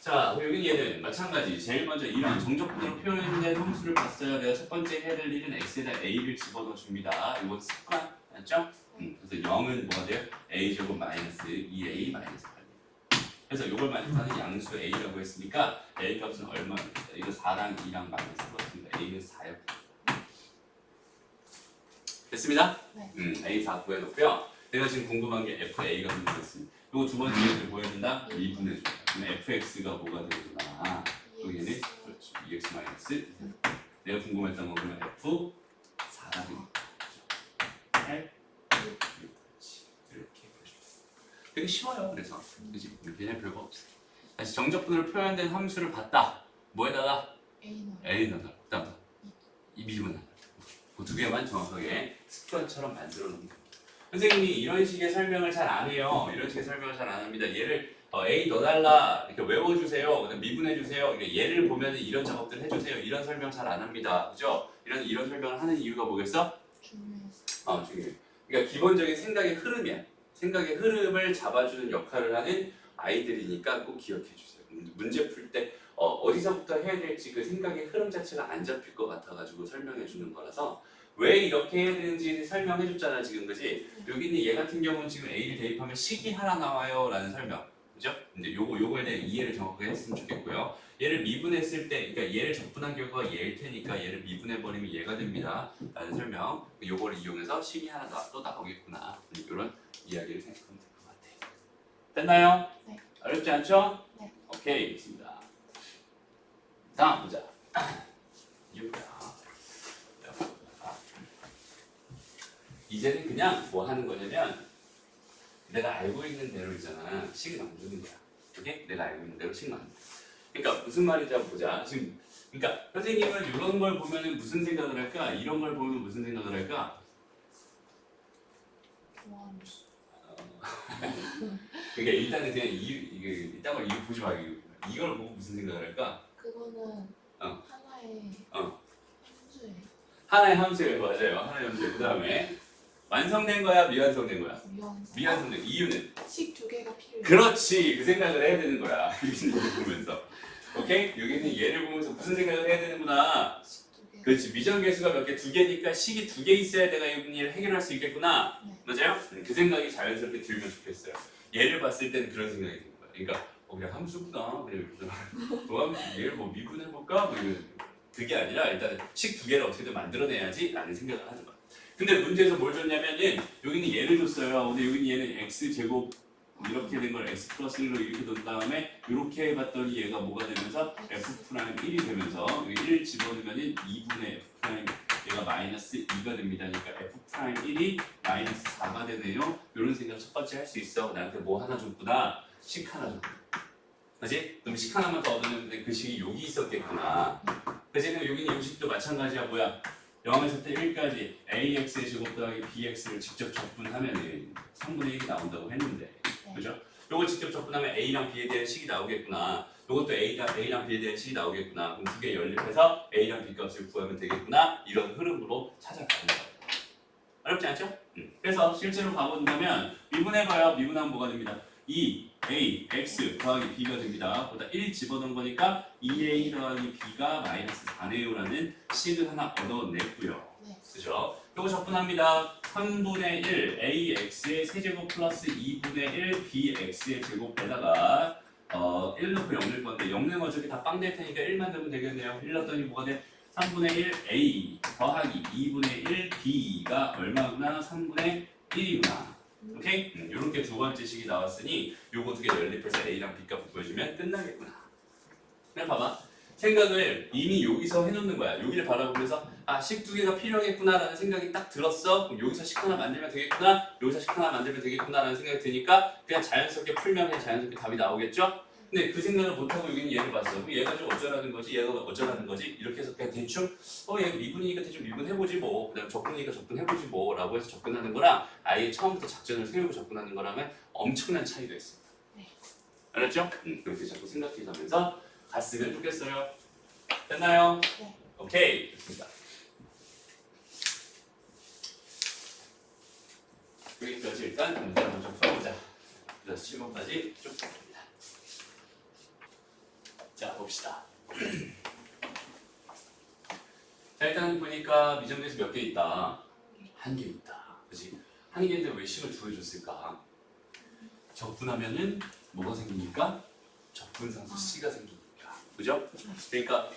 자, 여기 얘는 마찬가지. 제일 먼저 이런 정적분으로 표현된 함수를 봤어요. 내가 첫 번째 해야 될 일은 x에다 a를 집어넣어 줍니다. 이건 습관, 맞죠? 그래서 0은 뭐가 돼요? a제곱 마이너스 2a 마이너스 8. 그래서 이걸 만족하는 양수 a라고 했으니까 a 값은 얼마입니까? 이거 4랑 2랑 마이너스 풀었습니다. a는 4였고. 됐습니다? 네. a 4 구해놓고요. 내가 지금 궁금한 게 fa가 궁금했습니다. 이거 두 번째 예를 보여준다? 미분해줍니다. 그러면 fx가 뭐가 되구나. 여기는 그렇지. 2x 마이너스. 내가 궁금했던 건 그러면 f 4가 되겠다. 8, 6, 그렇지. 이렇게 보여줍니다. 되게 쉬워요. 그래서 그지? 그냥 별거 없어. 다시 정적분으로 표현된 함수를 봤다. 뭐에다가? A에 넣어. 그다음 이 미분하다. 그 두 개만 정확하게 습관처럼 만들어 놓는 겁니다. 선생님이 이런 식의 설명을 잘 안 해요. 이런 식의 설명을 잘 안 합니다. 얘를 A 넣어달라 이렇게 외워주세요. 그다음 미분해주세요. 얘를 보면 이런 작업들 해주세요. 이런 설명 잘 안 합니다. 그죠? 이런 설명을 하는 이유가 뭐겠어? 중요해서. 중요해. 그러니까 기본적인 생각의 흐름이야. 생각의 흐름을 잡아주는 역할을 하는 아이들이니까 꼭 기억해 주세요. 문제 풀 때 어디서부터 해야 될지 그 생각의 흐름 자체가 안 잡힐 것 같아가지고 설명해 주는 거라서 왜 이렇게 해야 되는지 설명해 줬잖아 지금 그지? 여기는 얘 같은 경우는 지금 A를 대입하면 식이 하나 나와요 라는 설명 그죠? 근데 요거에 대한 이해를 정확하게 했으면 좋겠고요. 얘를 미분했을 때 그러니까 얘를 적분한 결과가 얘일 테니까 얘를 미분해버리면 얘가 됩니다 라는 설명 요거를 이용해서 식이 하나 또 나오겠구나 이런 이야기를 생각하면 될 것 같아요. 됐나요? 네. 어렵지 않죠? 네. 오케이 됐습니다. 다음 보자. 이거야. 이제는 그냥 뭐 하는 거냐면 내가 알고 있는 대로 있잖아 식 만드는 거야. 오케이? 내가 알고 있는 대로 식 만드는 거야. 그러니까 무슨 말인지 한번 보자. 지금 그러니까 선생님은 이런 걸 보면은 무슨 생각을 할까? 이런 걸 보면 무슨 생각을 할까? 그러니까 일단은 그냥 이게 이딴 걸 이거 보지 말고 이걸 보고 무슨 생각을 할까? 그거는 하나의 함수예요. 하나의 함수예요. 맞아요. 하나의 함수. 그 다음에 완성된 거야, 미완성된 거야? 미완성된. 이유는? 식 두 개가 필요해. 그렇지. 그 생각을 해야 되는 거야. 여기는 보면서. 오케이? 여기는 얘를 보면서 무슨 생각을 해야 되는구나. 식 두 개. 그렇지. 미정계수가 몇 개? 두 개니까 식이 두 개 있어야 내가 여기를 해결할 수 있겠구나. 네. 맞아요? 그 생각이 자연스럽게 들면 좋겠어요. 얘를 봤을 때는 그런 생각이 드는 거야. 그러니까 그냥 함수구나. 그냥 얘를 뭐 미분해볼까? 뭐 이런. 그게 아니라 일단 식 두 개를 어떻게든 만들어내야지 라는 생각을 하는 거야. 근데 문제에서 뭘 줬냐면은 여기는 얘를 줬어요. 근데 여기는 얘는 x제곱 이렇게 된 걸 x 플러스 1로 이렇게 놓은 다음에 이렇게 해봤더니 얘가 뭐가 되면서 f'1이 되면서 여기 1 집어넣으면은 2분의 f' 얘가 마이너스 2가 됩니다. 그러니까 f'1이 마이너스 4가 되네요. 이런 생각 첫 번째 할 수 있어. 나한테 뭐 하나 줬구나. 식 하나 줬구나. 그지? 그럼 식 하나만 더 얻었는데 그 식이 여기 있었겠구나. 그지? 그럼 여기는 이 식도 마찬가지야. 뭐야? 0에서부터 1까지 ax의 제곱 더하기 bx를 직접 적분하면 3분의 1이 나온다고 했는데 그죠? 요거 직접 적분하면 a랑 b에 대한 식이 나오겠구나. 요것도 a랑 b에 대한 식이 나오겠구나. 그럼 두 개 연립해서 a랑 b 값을 구하면 되겠구나. 이런 흐름으로 찾아가는 거예요. 어렵지 않죠? 그래서 실제로 가본다면 미분해봐요. 미분하면 뭐가 됩니다. 2a x 더하기 b가 됩니다. 보다 1 집어넣은 거니까 2a 더하기 b가 마이너스 4네요라는 식을 하나 얻어냈고요. 네. 그죠? 요거 적분합니다. 3분의 1 ax의 세제곱 플러스 2분의 1 bx의 제곱에다가 1 넣고 0 넣을 건데 0 넣으면 어차피 다 빵 될 테니까 1만 넣으면 되겠네요. 1 넣었더니 뭐가 돼? 3분의 1 a 더하기 2분의 1 b가 얼마구나? 3분의 1이구나. 오케이? 이렇게 두 번째 식이 나왔으니 요거 두 개 연립해서 a랑 b 값 구해주면 끝나겠구나. 그냥 봐봐. 생각을 이미 여기서 해놓는 거야. 여기를 바라보면서 식 두 개가 필요하겠구나라는 생각이 딱 들었어. 그럼 여기서 식 하나 만들면 되겠구나. 여기서 식 하나 만들면 되겠구나라는 생각이 드니까 그냥 자연스럽게 풀면 그냥 자연스럽게 답이 나오겠죠? 근데 그 생각을 못하고 여기는 얘를 봤어. 그럼 얘가 좀 어쩌라는 거지? 얘가 어쩌라는 거지? 이렇게 해서 그냥 대충 얘가 미분이니까 대충 미분해보지 뭐. 그다음 적분이니까 적분해보지 뭐 라고 해서 접근하는 거랑 아예 처음부터 작전을 세우고 접근하는 거라면 엄청난 차이가 있습니다. 네. 알았죠? 그렇게 자꾸 생각해가면서 갔으면 좋겠어요. 됐나요? 네. 오케이. 됐습니다. 여기까지 일단 문제 먼저 풀어보자. 그래서 7번까지 쭉 갑니다. 자, 봅시다. 자, 일단 보니까 미정계수 몇 개 있다? 한 개 있다. 그치? 한 개인데 왜 식을 두 개 줬을까? 적분하면은 뭐가 생기니까? 적분상수 C가 생기니까. 그죠? 그러니까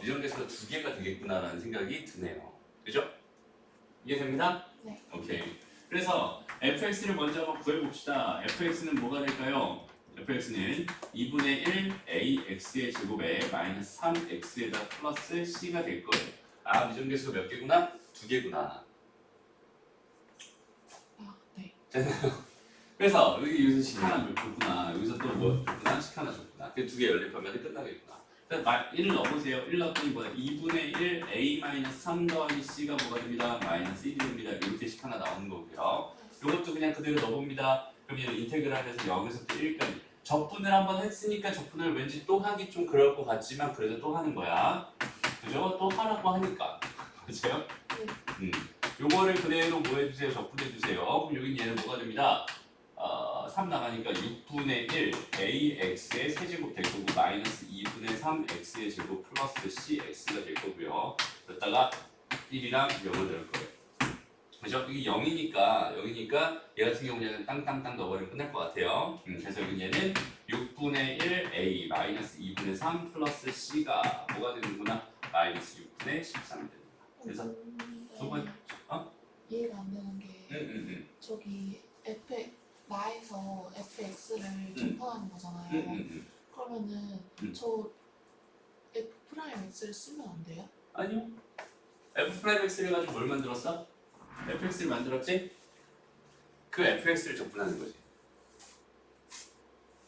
미정계수가 두 개가 되겠구나라는 생각이 드네요. 그죠? 이해됩니다? 네. 오케이. 그래서 fx를 먼저 한번 구해봅시다. fx는 뭐가 될까요? fx는 2분의 1 ax의 제곱에 마이너스 3x에다 플러스 c가 될 거예요. 아, 미정계수가 몇 개구나? 두 개구나. 아, 네. 그래서 여기서 식 하나 줬구나. 여기서 또 뭐 줬구나? 식 하나 줬구나. 그 두 개 연립하면 끝나겠구나. 1을 넣어보세요. 1 넣었더니 뭐야? 2분의 1 a-3 더하기 c가 뭐가 됩니다? 마이너스 1이 됩니다. 이렇게 식 하나 나오는 거고요. 이것도 그냥 그대로 넣어봅니다. 그럼 얘는 인테그랄에서 0에서부터 1까지 적분을 한번 했으니까 적분을 왠지 또 하기 좀 그럴 것 같지만 그래도 또 하는 거야. 그죠? 또 하라고 하니까. 그죠? 요거를 그대로 뭐 해주세요? 적분해주세요. 그럼 여긴 얘는 뭐가 됩니다? 3 나가니까 6분의 1 ax의 세제곱 될 거고 마이너스 2분의 3 x의 제곱 플러스 cx가 될 거고요. 그러다가 1이랑 0을 넣을 거예요. 그죠? 이게 0이니까 얘 같은 경우는 땅땅땅 넣어버리면 끝날 것 같아요. 그래서 여기 얘는 6분의 1 a 마이너스 2분의 3 플러스 c가 뭐가 되는구나? 마이너스 6분의 13이 됩니다. 그래서 두 번, 이해가 안 되는 게 저기 나에서 fx를 접근하는 거잖아요. 그러면은 저 f'x를 쓰면 안 돼요? 아니요. f'x를 가지고 뭘 만들었어? fx를 만들었지? 그 fx를 접근하는 거지.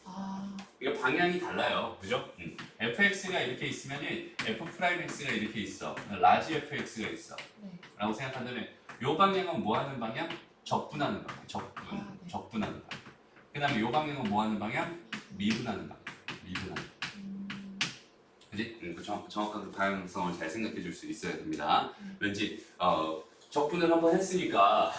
아, 이거 방향이 달라요. 그죠? fx가 이렇게 있으면은 f'x가 이렇게 있어. 라지 fx가 있어. 네. 라고 생각한다면 요 방향은 뭐 하는 방향? 적분하는 방향. 적분. 아, 네. 적분하는 방향. 그 다음에 요 방향은 뭐 하는 방향? 미분하는 방향. 미분하는 방향. 그지? 그 정확한 그 방향성을 잘 생각해 줄 수 있어야 됩니다. 왠지 적분을 한번 했으니까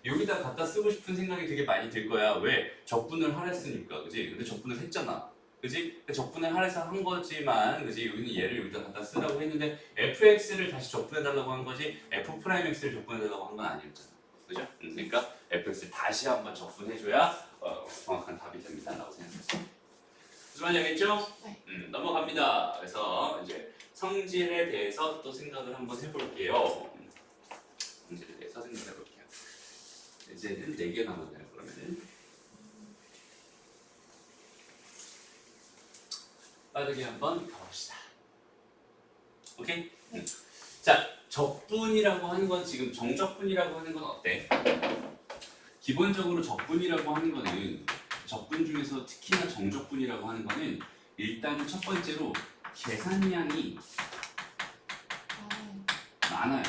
여기다 갖다 쓰고 싶은 생각이 되게 많이 들 거야. 왜? 적분을 하랬으니까, 그지? 근데 적분을 했잖아, 그지? 적분을 하래서 한 거지만, 그지? 여기는 얘를 여기다 갖다 쓰라고 했는데 fx를 다시 적분해달라고 한 거지 f'x를 적분해달라고 한 건 아니었잖아, 그죠? 그러니까 fx를 다시 한번 적분해줘야 정확한 답이 됩니다라고 생각했어. 무슨 말인지 알겠죠? 네. 넘어갑니다. 그래서 이제 성질에 대해서 또 생각을 한번 해볼게요. 성질에 대해서 생각해볼게요. 이제는 4개 남았네요. 그러면은 빠르게 한번 가봅시다. 오케이? 자, 적분이라고 하는 건 지금 정적분이라고 하는 건 어때? 기본적으로 적분이라고 하는 거는 적분 중에서 특히나 정적분이라고 하는 거는 일단은 첫 번째로 계산량이 많아요.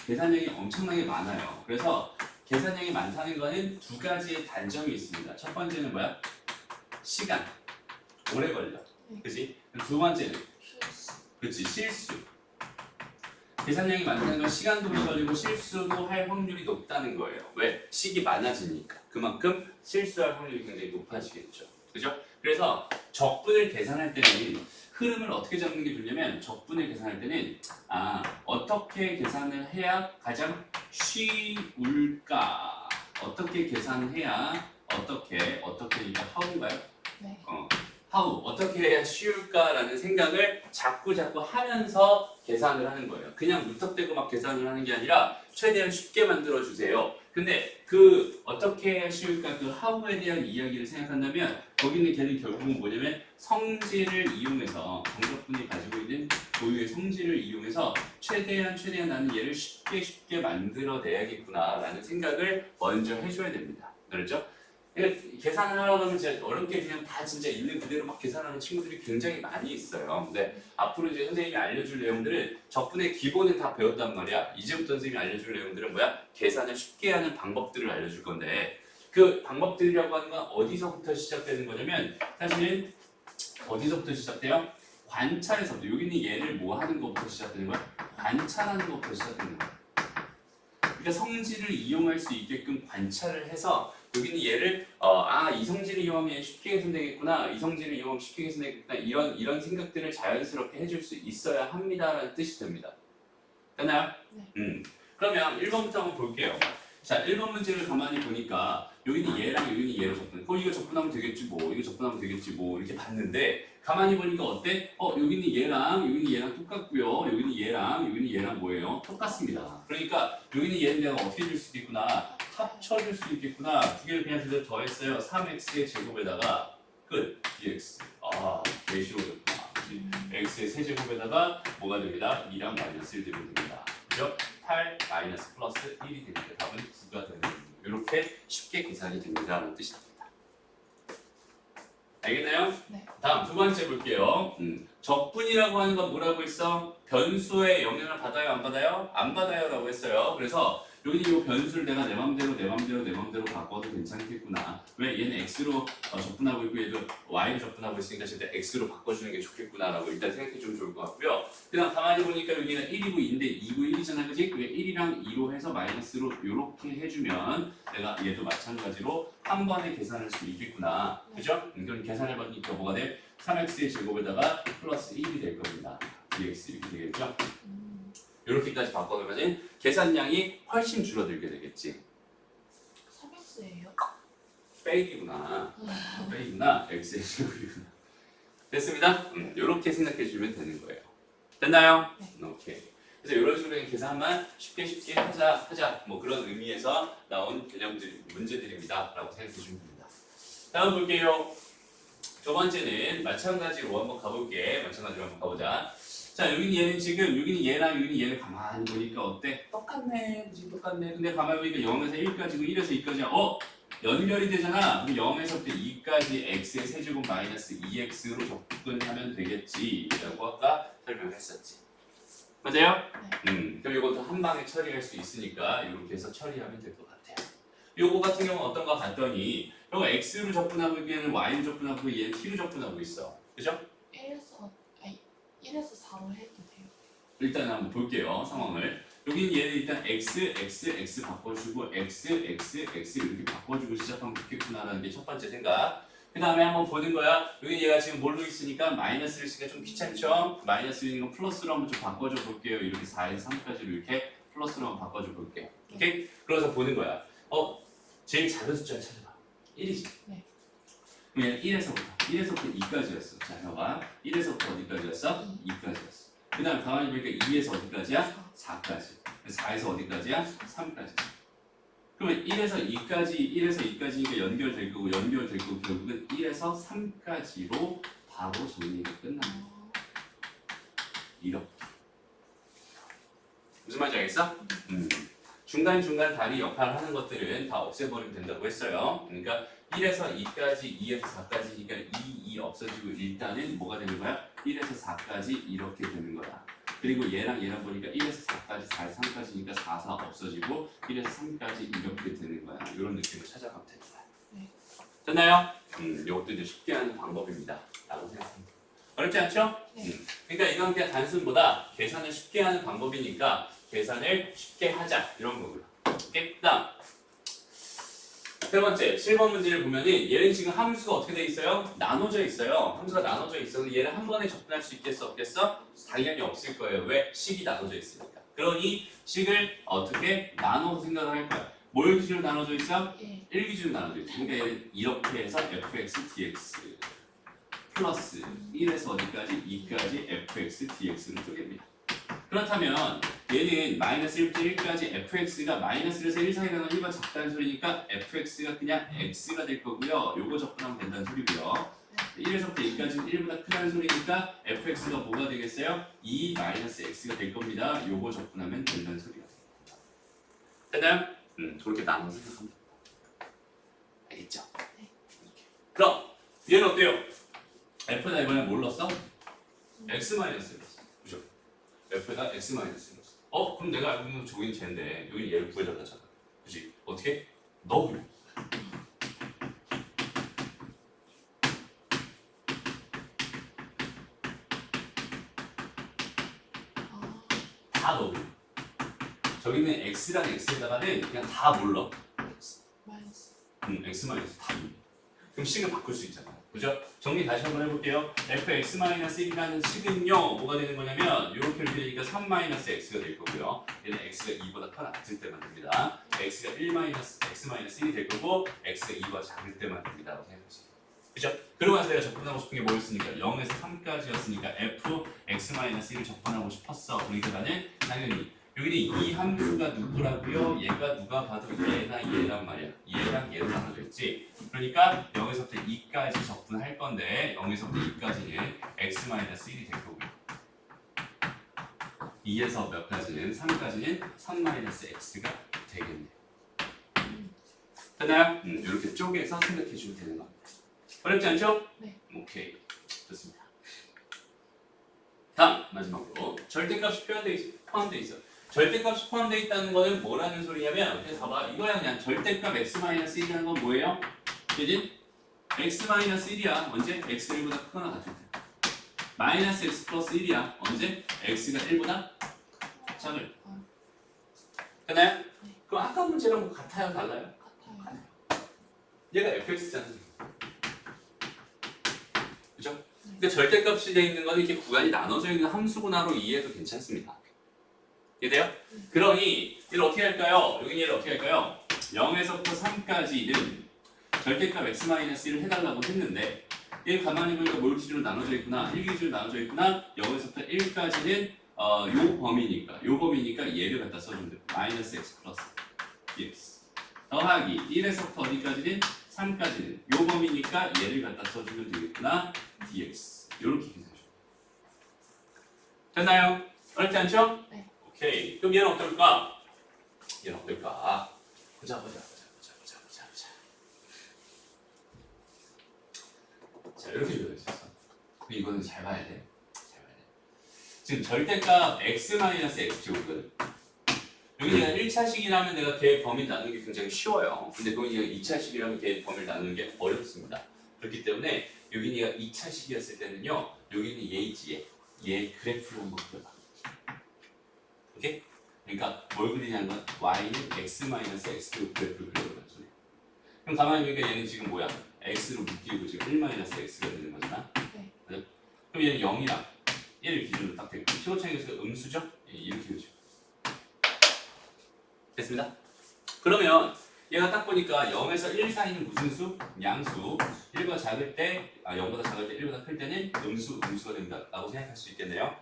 계산량이 엄청나게 많아요. 그래서 계산량이 많다는 거는 두 가지의 단점이 있습니다. 첫 번째는 뭐야? 시간. 오래 걸려. 그치? 두 번째는 그치, 실수. 계산량이 많다는 건 시간도 오래 걸리고 실수도 할 확률이 높다는 거예요. 왜? 식이 많아지니까. 그만큼 실수할 확률이 굉장히 높아지겠죠. 그죠? 그래서 적분을 계산할 때는 흐름을 어떻게 잡는 게 좋냐면 적분을 계산할 때는 어떻게 계산을 해야 가장 쉬울까? 어떻게 계산해야 이게 how인가요? 네. how 어떻게 해야 쉬울까라는 생각을 자꾸 하면서 계산을 하는 거예요. 그냥 무턱대고 막 계산을 하는 게 아니라 최대한 쉽게 만들어 주세요. 근데 그 어떻게 해야 쉬울까 그 how에 대한 이야기를 생각한다면 거기는 걔는 결국은 뭐냐면 성질을 이용해서 정적분이 가지고 있는 고유의 성질을 이용해서 최대한 나는 얘를 쉽게 만들어내야겠구나라는 생각을 먼저 해줘야 됩니다. 그렇죠? 계산을 하려고 하면 진짜 어렵게 그냥 다 진짜 있는 그대로 막 계산하는 친구들이 굉장히 많이 있어요. 근데 앞으로 이제 선생님이 알려줄 내용들은 적분의 기본은 다 배웠단 말이야. 이제부터 선생님이 알려줄 내용들은 뭐야? 계산을 쉽게 하는 방법들을 알려줄 건데 그 방법들이라고 하는 건 어디서부터 시작되는 거냐면 사실은 어디서부터 시작돼요? 관찰에서부터. 여기는 얘를 뭐 하는 것부터 시작되는 거야? 관찰하는 것부터 시작되는 거야. 그러니까 성질을 이용할 수 있게끔 관찰을 해서 여기는 얘를 이성질을 이용하면 쉽게 계산되겠구나, 이성질을 이용하면 쉽게 계산되겠구나, 이런 생각들을 자연스럽게 해줄 수 있어야 합니다라는 뜻이 됩니다. 됐나요? 네. 그러면 1번부터 한번 볼게요. 자, 1번 문제를 가만히 보니까 여기는 얘랑 여기는 얘로 접근. 이거 접근하면 되겠지 뭐, 이거 접근하면 되겠지 뭐 이렇게 봤는데 가만히 보니까 어때? 여기는 얘랑 똑같고요. 여기는 얘랑 뭐예요? 똑같습니다. 그러니까 여기는 얘는 내가 어떻게 줄 수 있겠구나? 합쳐줄 수 있겠구나. 두 개를 그냥 그대로 더했어요. 3x의 제곱에다가 끝. dx. 되게 쉬워졌구나. x의 세제곱에다가 뭐가 됩니다? 2랑 마이너스 1 되면 됩니다. 그죠? 8 마이너스 플러스 1이 되니까 답은 9가 되는 겁니다. 이렇게 쉽게 계산이 됩니다라는 뜻이 됩니다. 알겠나요? 네. 다음 두 번째 볼게요. 적분이라고 하는 건 뭐라고 했어? 변수의 영향을 받아요, 안 받아요? 안 받아요라고 했어요. 그래서 여기 이 변수를 내가 내 맘대로 바꿔도 괜찮겠구나. 왜? 얘는 x로 적분하고 있고 얘도 y로 적분하고 있으니까 절대 x로 바꿔주는 게 좋겠구나라고 일단 생각해 주면 좋을 것 같고요. 그다음 가만히 보니까 여기는 1이고 2인데 2고 1이잖아, 그지? 그게 1이랑 2로 해서 마이너스로 이렇게 해주면 내가 얘도 마찬가지로 한 번에 계산할 수 있겠구나. 그죠? 그럼 계산해 보니까 뭐가 돼? 3x의 제곱에다가 플러스 1이 될 겁니다. dx 이렇게 되겠죠? 이렇게까지 바꿔놓으면 계산량이 훨씬 줄어들게 되겠지. 3x예요? 빼기구나. 빼기구나. x의 제곱이구나. 됐습니다. 이렇게 생각해 주면 되는 거예요. 됐나요? 네. 오케이. 그래서 이런 식으로 계산만 쉽게 하자. 뭐 그런 의미에서 나온 문제들입니다라고 생각해 주면 됩니다. 다음 볼게요. 두 번째는 마찬가지로 한번 가볼게. 가보자. 자, 여기는 여기는 얘를 가만히 보니까 어때? 똑같네. 그치? 똑같네. 근데 가만히 보니까 0에서 1까지고 1에서 2까지야. 연결이 되잖아. 그럼 0에서부터 2까지 x의 세제곱 마이너스 2x로 접근하면 되겠지. 라고 아까 설명했었지. 맞아요? 네. 그럼 이것도 한 방에 처리할 수 있으니까 이렇게 해서 처리하면 될 것 같아요. 요거 같은 경우는 어떤가 봤더니 요거 x로 접근하고 얘는 y로 접근하고 얘는 t로 접근하고 있어. 그죠? 1에서 4로 해도 돼요. 일단 한번 볼게요. 상황을. 여기는 얘는 일단 x 바꿔주고 x 이렇게 바꿔주고 시작하면 좋겠구나라는 게 첫 번째 생각. 그 다음에 한번 보는 거야. 여기 얘가 지금 뭘로 있으니까 마이너스를 쓰기가 좀 귀찮죠? 마이너스 있는 거 플러스로 한번 좀 바꿔줘 볼게요. 이렇게 4에서 3까지로 이렇게 플러스로 한번 바꿔줘 볼게요. 오케이? 그래서 보는 거야. 제일 작은 숫자를 찾아봐. 1이지? 네. 그러면 1에서부터 2까지였어. 자, 봐봐. 1에서부터 어디까지였어? 2까지였어. 그 다음 가만히 보니까 2에서 어디까지야? 4까지. 4에서 어디까지야? 3까지. 그러면 1에서 2까지니까 연결될 거고 결국은 1에서 3까지로 바로 정리가 끝납니다. 이렇게. 무슨 말인지 알겠어? 중간중간 단위 역할을 하는 것들은 다 없애버리면 된다고 했어요. 그러니까 1에서 2까지, 2에서 4까지니까 2 없어지고 일단은 뭐가 되는 거야? 1에서 4까지 이렇게 되는 거야. 그리고 얘랑 보니까 1에서 4까지, 4에서 3까지니까 4 없어지고 1에서 3까지 이렇게 되는 거야. 이런 느낌을 찾아가면 되는 거야. 네. 됐나요? 이것도 이제 쉽게 하는 방법입니다. 라고 생각합니다. 어렵지 않죠? 네. 그러니까 이건 그냥 단순보다 계산을 쉽게 하는 방법이니까 계산을 쉽게 하자 이런 거고요. 오케이? 그다음 세 번째 7번 문제를 보면은 얘는 지금 함수가 어떻게 돼 있어요? 나눠져 있어요. 함수가 나눠져 있어서 얘는 한 번에 접근할 수 있겠어 없겠어? 당연히 없을 거예요. 왜? 식이 나눠져 있으니까. 그러니 식을 어떻게 나눠서 생각을 할 거야. 뭘 기준으로 나눠져 있어? 1 기준으로 나눠져 있어. 그러니까 얘는 이렇게 해서 fx dx 플러스 1에서 어디까지? 2까지 fx dx로 쪼갭니다. 그렇다면 얘는 마이너스 1부터 1까지 fx가 마이너스에서 1 사이라는 건 일반 작다는 소리니까 fx가 그냥 x가 될 거고요. 요거 접근하면 된다는 소리고요. 1에서부터 2까지는 1보다 크다는 소리니까 fx가 뭐가 되겠어요? 2 마이너스 x가 될 겁니다. 요거 접근하면 된다는 소리가 됩니다. 됐나요? 저렇게 나눠서 생각하면 됩니다. 알겠죠? 네. 그럼 얘는 어때요? f에다 이번에 뭘 넣었어? x 마이너스를 넣었어. 그죠? f에다 x 마이너스를 넣었어. 그럼 내가 알고 있는 저기는 쟤인데 여기 얘를 구해달라잖아. 그치? 어떻게? 넣어. 다 넣어. 저기는 x랑 x에다가는 그냥 다 몰라. 마이너스. x-1 답입니다. 그럼 식을 바꿀 수 있잖아요. 그죠? 정리 다시 한번 해볼게요. fx-1이라는 식은요, 뭐가 되는 거냐면 이렇게 이렇게 되니까 3-x가 될 거고요. 얘는 x가 2보다 커나 같을 때만 됩니다. x가 1-x-1이 될 거고 x가 2보다 작을 때만 됩니다. 라고 생각하시면 그죠? 그러고 나서 내가 접근하고 싶은 게 뭐였으니까 0에서 3까지였으니까 fx-1을 접근하고 싶었어. 그러니까 나는 당연히 여기는 이 함수가 누구라고요? 얘가 누가 봐도 얘나 얘란 말이야. 얘랑 얘로 나눠져 있지. 그러니까 0에서부터 2까지 접근할 건데 0에서부터 2까지는 x-1이 될 거고요. 2에서 몇 가지는 3까지는 3-x가 되겠네요. 됐나요? 이렇게 쪼개서 생각해 주면 되는 겁니다. 어렵지 않죠? 네. 오케이. 좋습니다. 다음 마지막으로 절대값이 포함되어 있어. 절대값이 포함되어 있다는 거는 뭐라는 소리냐면 그냥 봐봐. 이거야 그냥 절대값 x-1이라는 건 뭐예요? 그지? x-1이야. 언제? x가 1보다 크거나 같을 때. 마이너스 x 플러스 1이야. 언제? x가 1보다 작을 때. 됐나요? 네. 그럼 아까 문제랑 뭐 같아요? 달라요? 같아요. 얘가 fx잖아. 그죠? 근데 절대값이 되어 있는 거는 이렇게 구간이 나눠져 있는 함수구나로 이해해도 괜찮습니다. 이해돼요? 그러니 얘를 어떻게 할까요? 여기 얘를 어떻게 할까요? 0에서부터 3까지는 절대값 x-1을 해달라고 했는데 얘 가만히 보니까 뭘 기준으로 나눠져 있구나 1 기준으로 나눠져 있구나 0에서부터 1까지는 요 범위니까 얘를 갖다 써주면 돼요. 마이너스 x 플러스 x 더하기 1에서부터 어디까지는 3까지는 요 범위니까 얘를 갖다 써주면 되겠구나 dx 이렇게 기술해줘. 됐나요? 어렵지 않죠? 네. 오케이. 그럼 얘는 어떨까? 얘는 어떨까? 보자. 자, 이렇게 줘야 있었어. 이거는 잘 봐야 돼. 지금 절대값 x-x 제곱이거든. 여기 내가 1차식이라면 내가 걔 범위 나누는 게 굉장히 쉬워요. 근데 거기 내가 2차식이라면 걔 범위를 나누는 게 어렵습니다. 그렇기 때문에 여기 내가 2차식이었을 때는요. 여기는 얘 그래프로 한번 그려봐. 오케이? 그러니까 뭘 그리냐는 건 y는 x-x로 그래프를 그려보는 소리야. 그럼 가만히 보니까 얘는 지금 뭐야? x로 묶이고 지금 1-x가 되는 거잖아. 네. 그럼 얘는 0이랑 1을 기준으로 딱 되고 피고차이에서 음수죠? 이렇게 그죠. 됐습니다. 그러면 얘가 딱 보니까 0에서 1 사이는 무슨 수? 양수. 1보다 작을 때, 0보다 작을 때 1보다 클 때는 음수가 된다라고 생각할 수 있겠네요.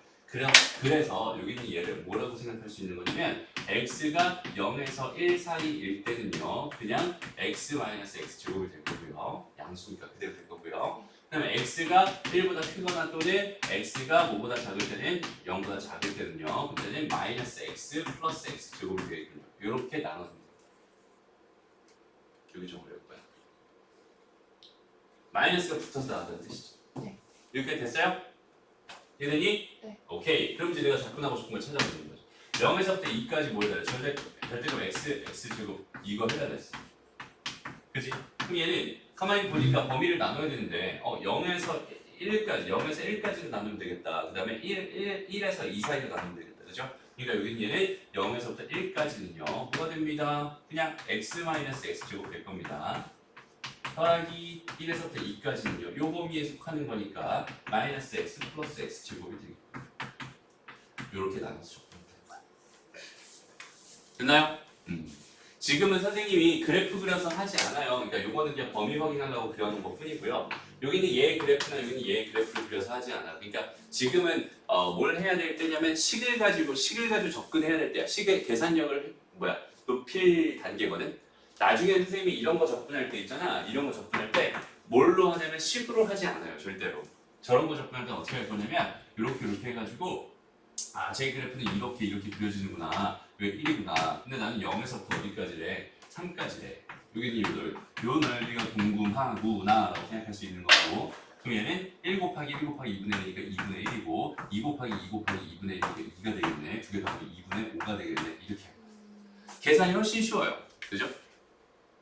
그래서 여기는 얘를 뭐라고 생각할 수 있는 거냐면 x가 0에서 1 사이일 때는요 그냥 x-x 제곱이 될 거고요. 양수니까 그대로 될 거고요. 그다음에 x가 1보다 크거나 또는 x가 뭐보다 작을 때는 0보다 작을 때는요 그때는 마이너스 x 플러스 x 제곱이 되겠군요. 이렇게 나눠줍니다. 여기 좀 어려울 거야. 마이너스가 붙어서 나왔다는 뜻이죠. 네. 이렇게 됐어요? 이해되니? 네. 오케이. 그럼 이제 내가 접근하고 싶은 걸 찾아보는 거죠. 0에서부터 2까지 뭐 해달래? 절대값 x 제곱 이거 해달랬어. 그치? 그럼 얘는 가만히 보니까 범위를 나눠야 되는데 0에서 1까지는 나누면 되겠다. 그 다음에 1에서 2 사이를 나누면 되겠다. 그죠? 그러니까 여기는 얘는 0에서부터 1까지는요. 뭐가 됩니다? 그냥 x-x 제곱 될 겁니다. 더하기 1에서부터 2까지는요. 요 범위에 속하는 거니까 마이너스 x 플러스 x 제곱이 되겠고 요렇게 나눠서 적으면 되는 거야. 됐나요? 지금은 선생님이 그래프 그려서 하지 않아요. 그러니까 요거는 그냥 범위 확인하려고 그려놓은 것 뿐이고요. 여기는 얘 그래프나 여기는 얘 그래프를 그려서 하지 않아. 그러니까 지금은 뭘 해야 될 때냐면 식을 가지고 접근해야 될 때야. 식의 계산력을 높일 단계거든. 나중에 선생님이 이런 거 접근할 때 있잖아. 이런 거 접근할 때 뭘로 하냐면 식으로 하지 않아요. 절대로. 저런 거 접근할 때 어떻게 할 거냐면 이렇게 해가지고 제 그래프는 이렇게 그려지는구나. 왜 1이구나. 근데 나는 0에서부터 어디까지래? 3까지래. 여기는 요 넓이가 궁금하구나 라고 생각할 수 있는 거고 그럼 얘는 1 곱하기 1 곱하기 2분의 1이니까 2분의 1이고 2 곱하기 2 곱하기 2분의 1이니까 2가 되겠네. 2개 더하기 2분의 5가 되겠네. 이렇게 계산이 훨씬 쉬워요. 그죠?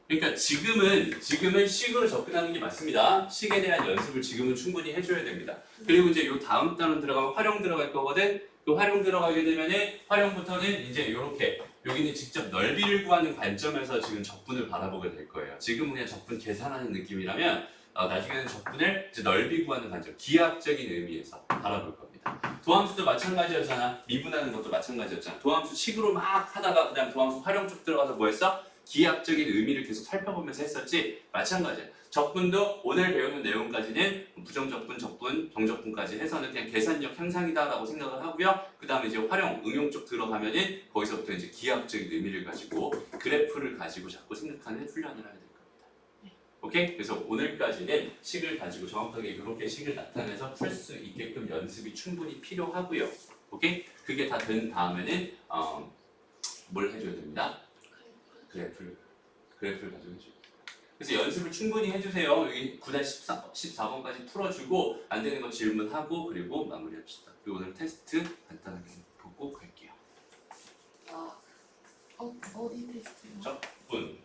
그러니까 지금은 식으로 접근하는 게 맞습니다. 식에 대한 연습을 지금은 충분히 해줘야 됩니다. 그리고 이제 요 다음 단원 들어가면 활용 들어갈 거거든. 그 활용 들어가게 되면은 활용부터는 이제 이렇게 여기는 직접 넓이를 구하는 관점에서 지금 적분을 바라보게 될 거예요. 지금은 그냥 적분 계산하는 느낌이라면 나중에는 적분을 이제 넓이 구하는 관점, 기하학적인 의미에서 바라볼 겁니다. 도함수도 마찬가지였잖아. 미분하는 것도 마찬가지였잖아. 도함수 식으로 막 하다가 그다음 도함수 활용 쪽 들어가서 뭐 했어? 기하학적인 의미를 계속 살펴보면서 했었지. 마찬가지야. 적분도 오늘 배우는 내용까지는 부정적분, 적분, 정적분까지 해서는 그냥 계산력 향상이다라고 생각을 하고요. 그 다음에 이제 활용, 응용 쪽 들어가면은 거기서부터 이제 기하학적인 의미를 가지고 그래프를 가지고 자꾸 생각하는 훈련을 하게 될 겁니다. 오케이? 그래서 오늘까지는 식을 가지고 정확하게 이렇게 식을 나타내서 풀 수 있게끔 연습이 충분히 필요하고요. 오케이? 그게 다 된 다음에는 뭘 해줘야 됩니다. 그래프를 가지고 해줘요. 그래서 연습을 충분히 해주세요. 여기 9-14번까지 풀어주고 안 되는 거 질문하고 그리고 마무리합시다. 그리고 오늘 테스트 간단하게 보고 갈게요. 어디 테스트요? 적분.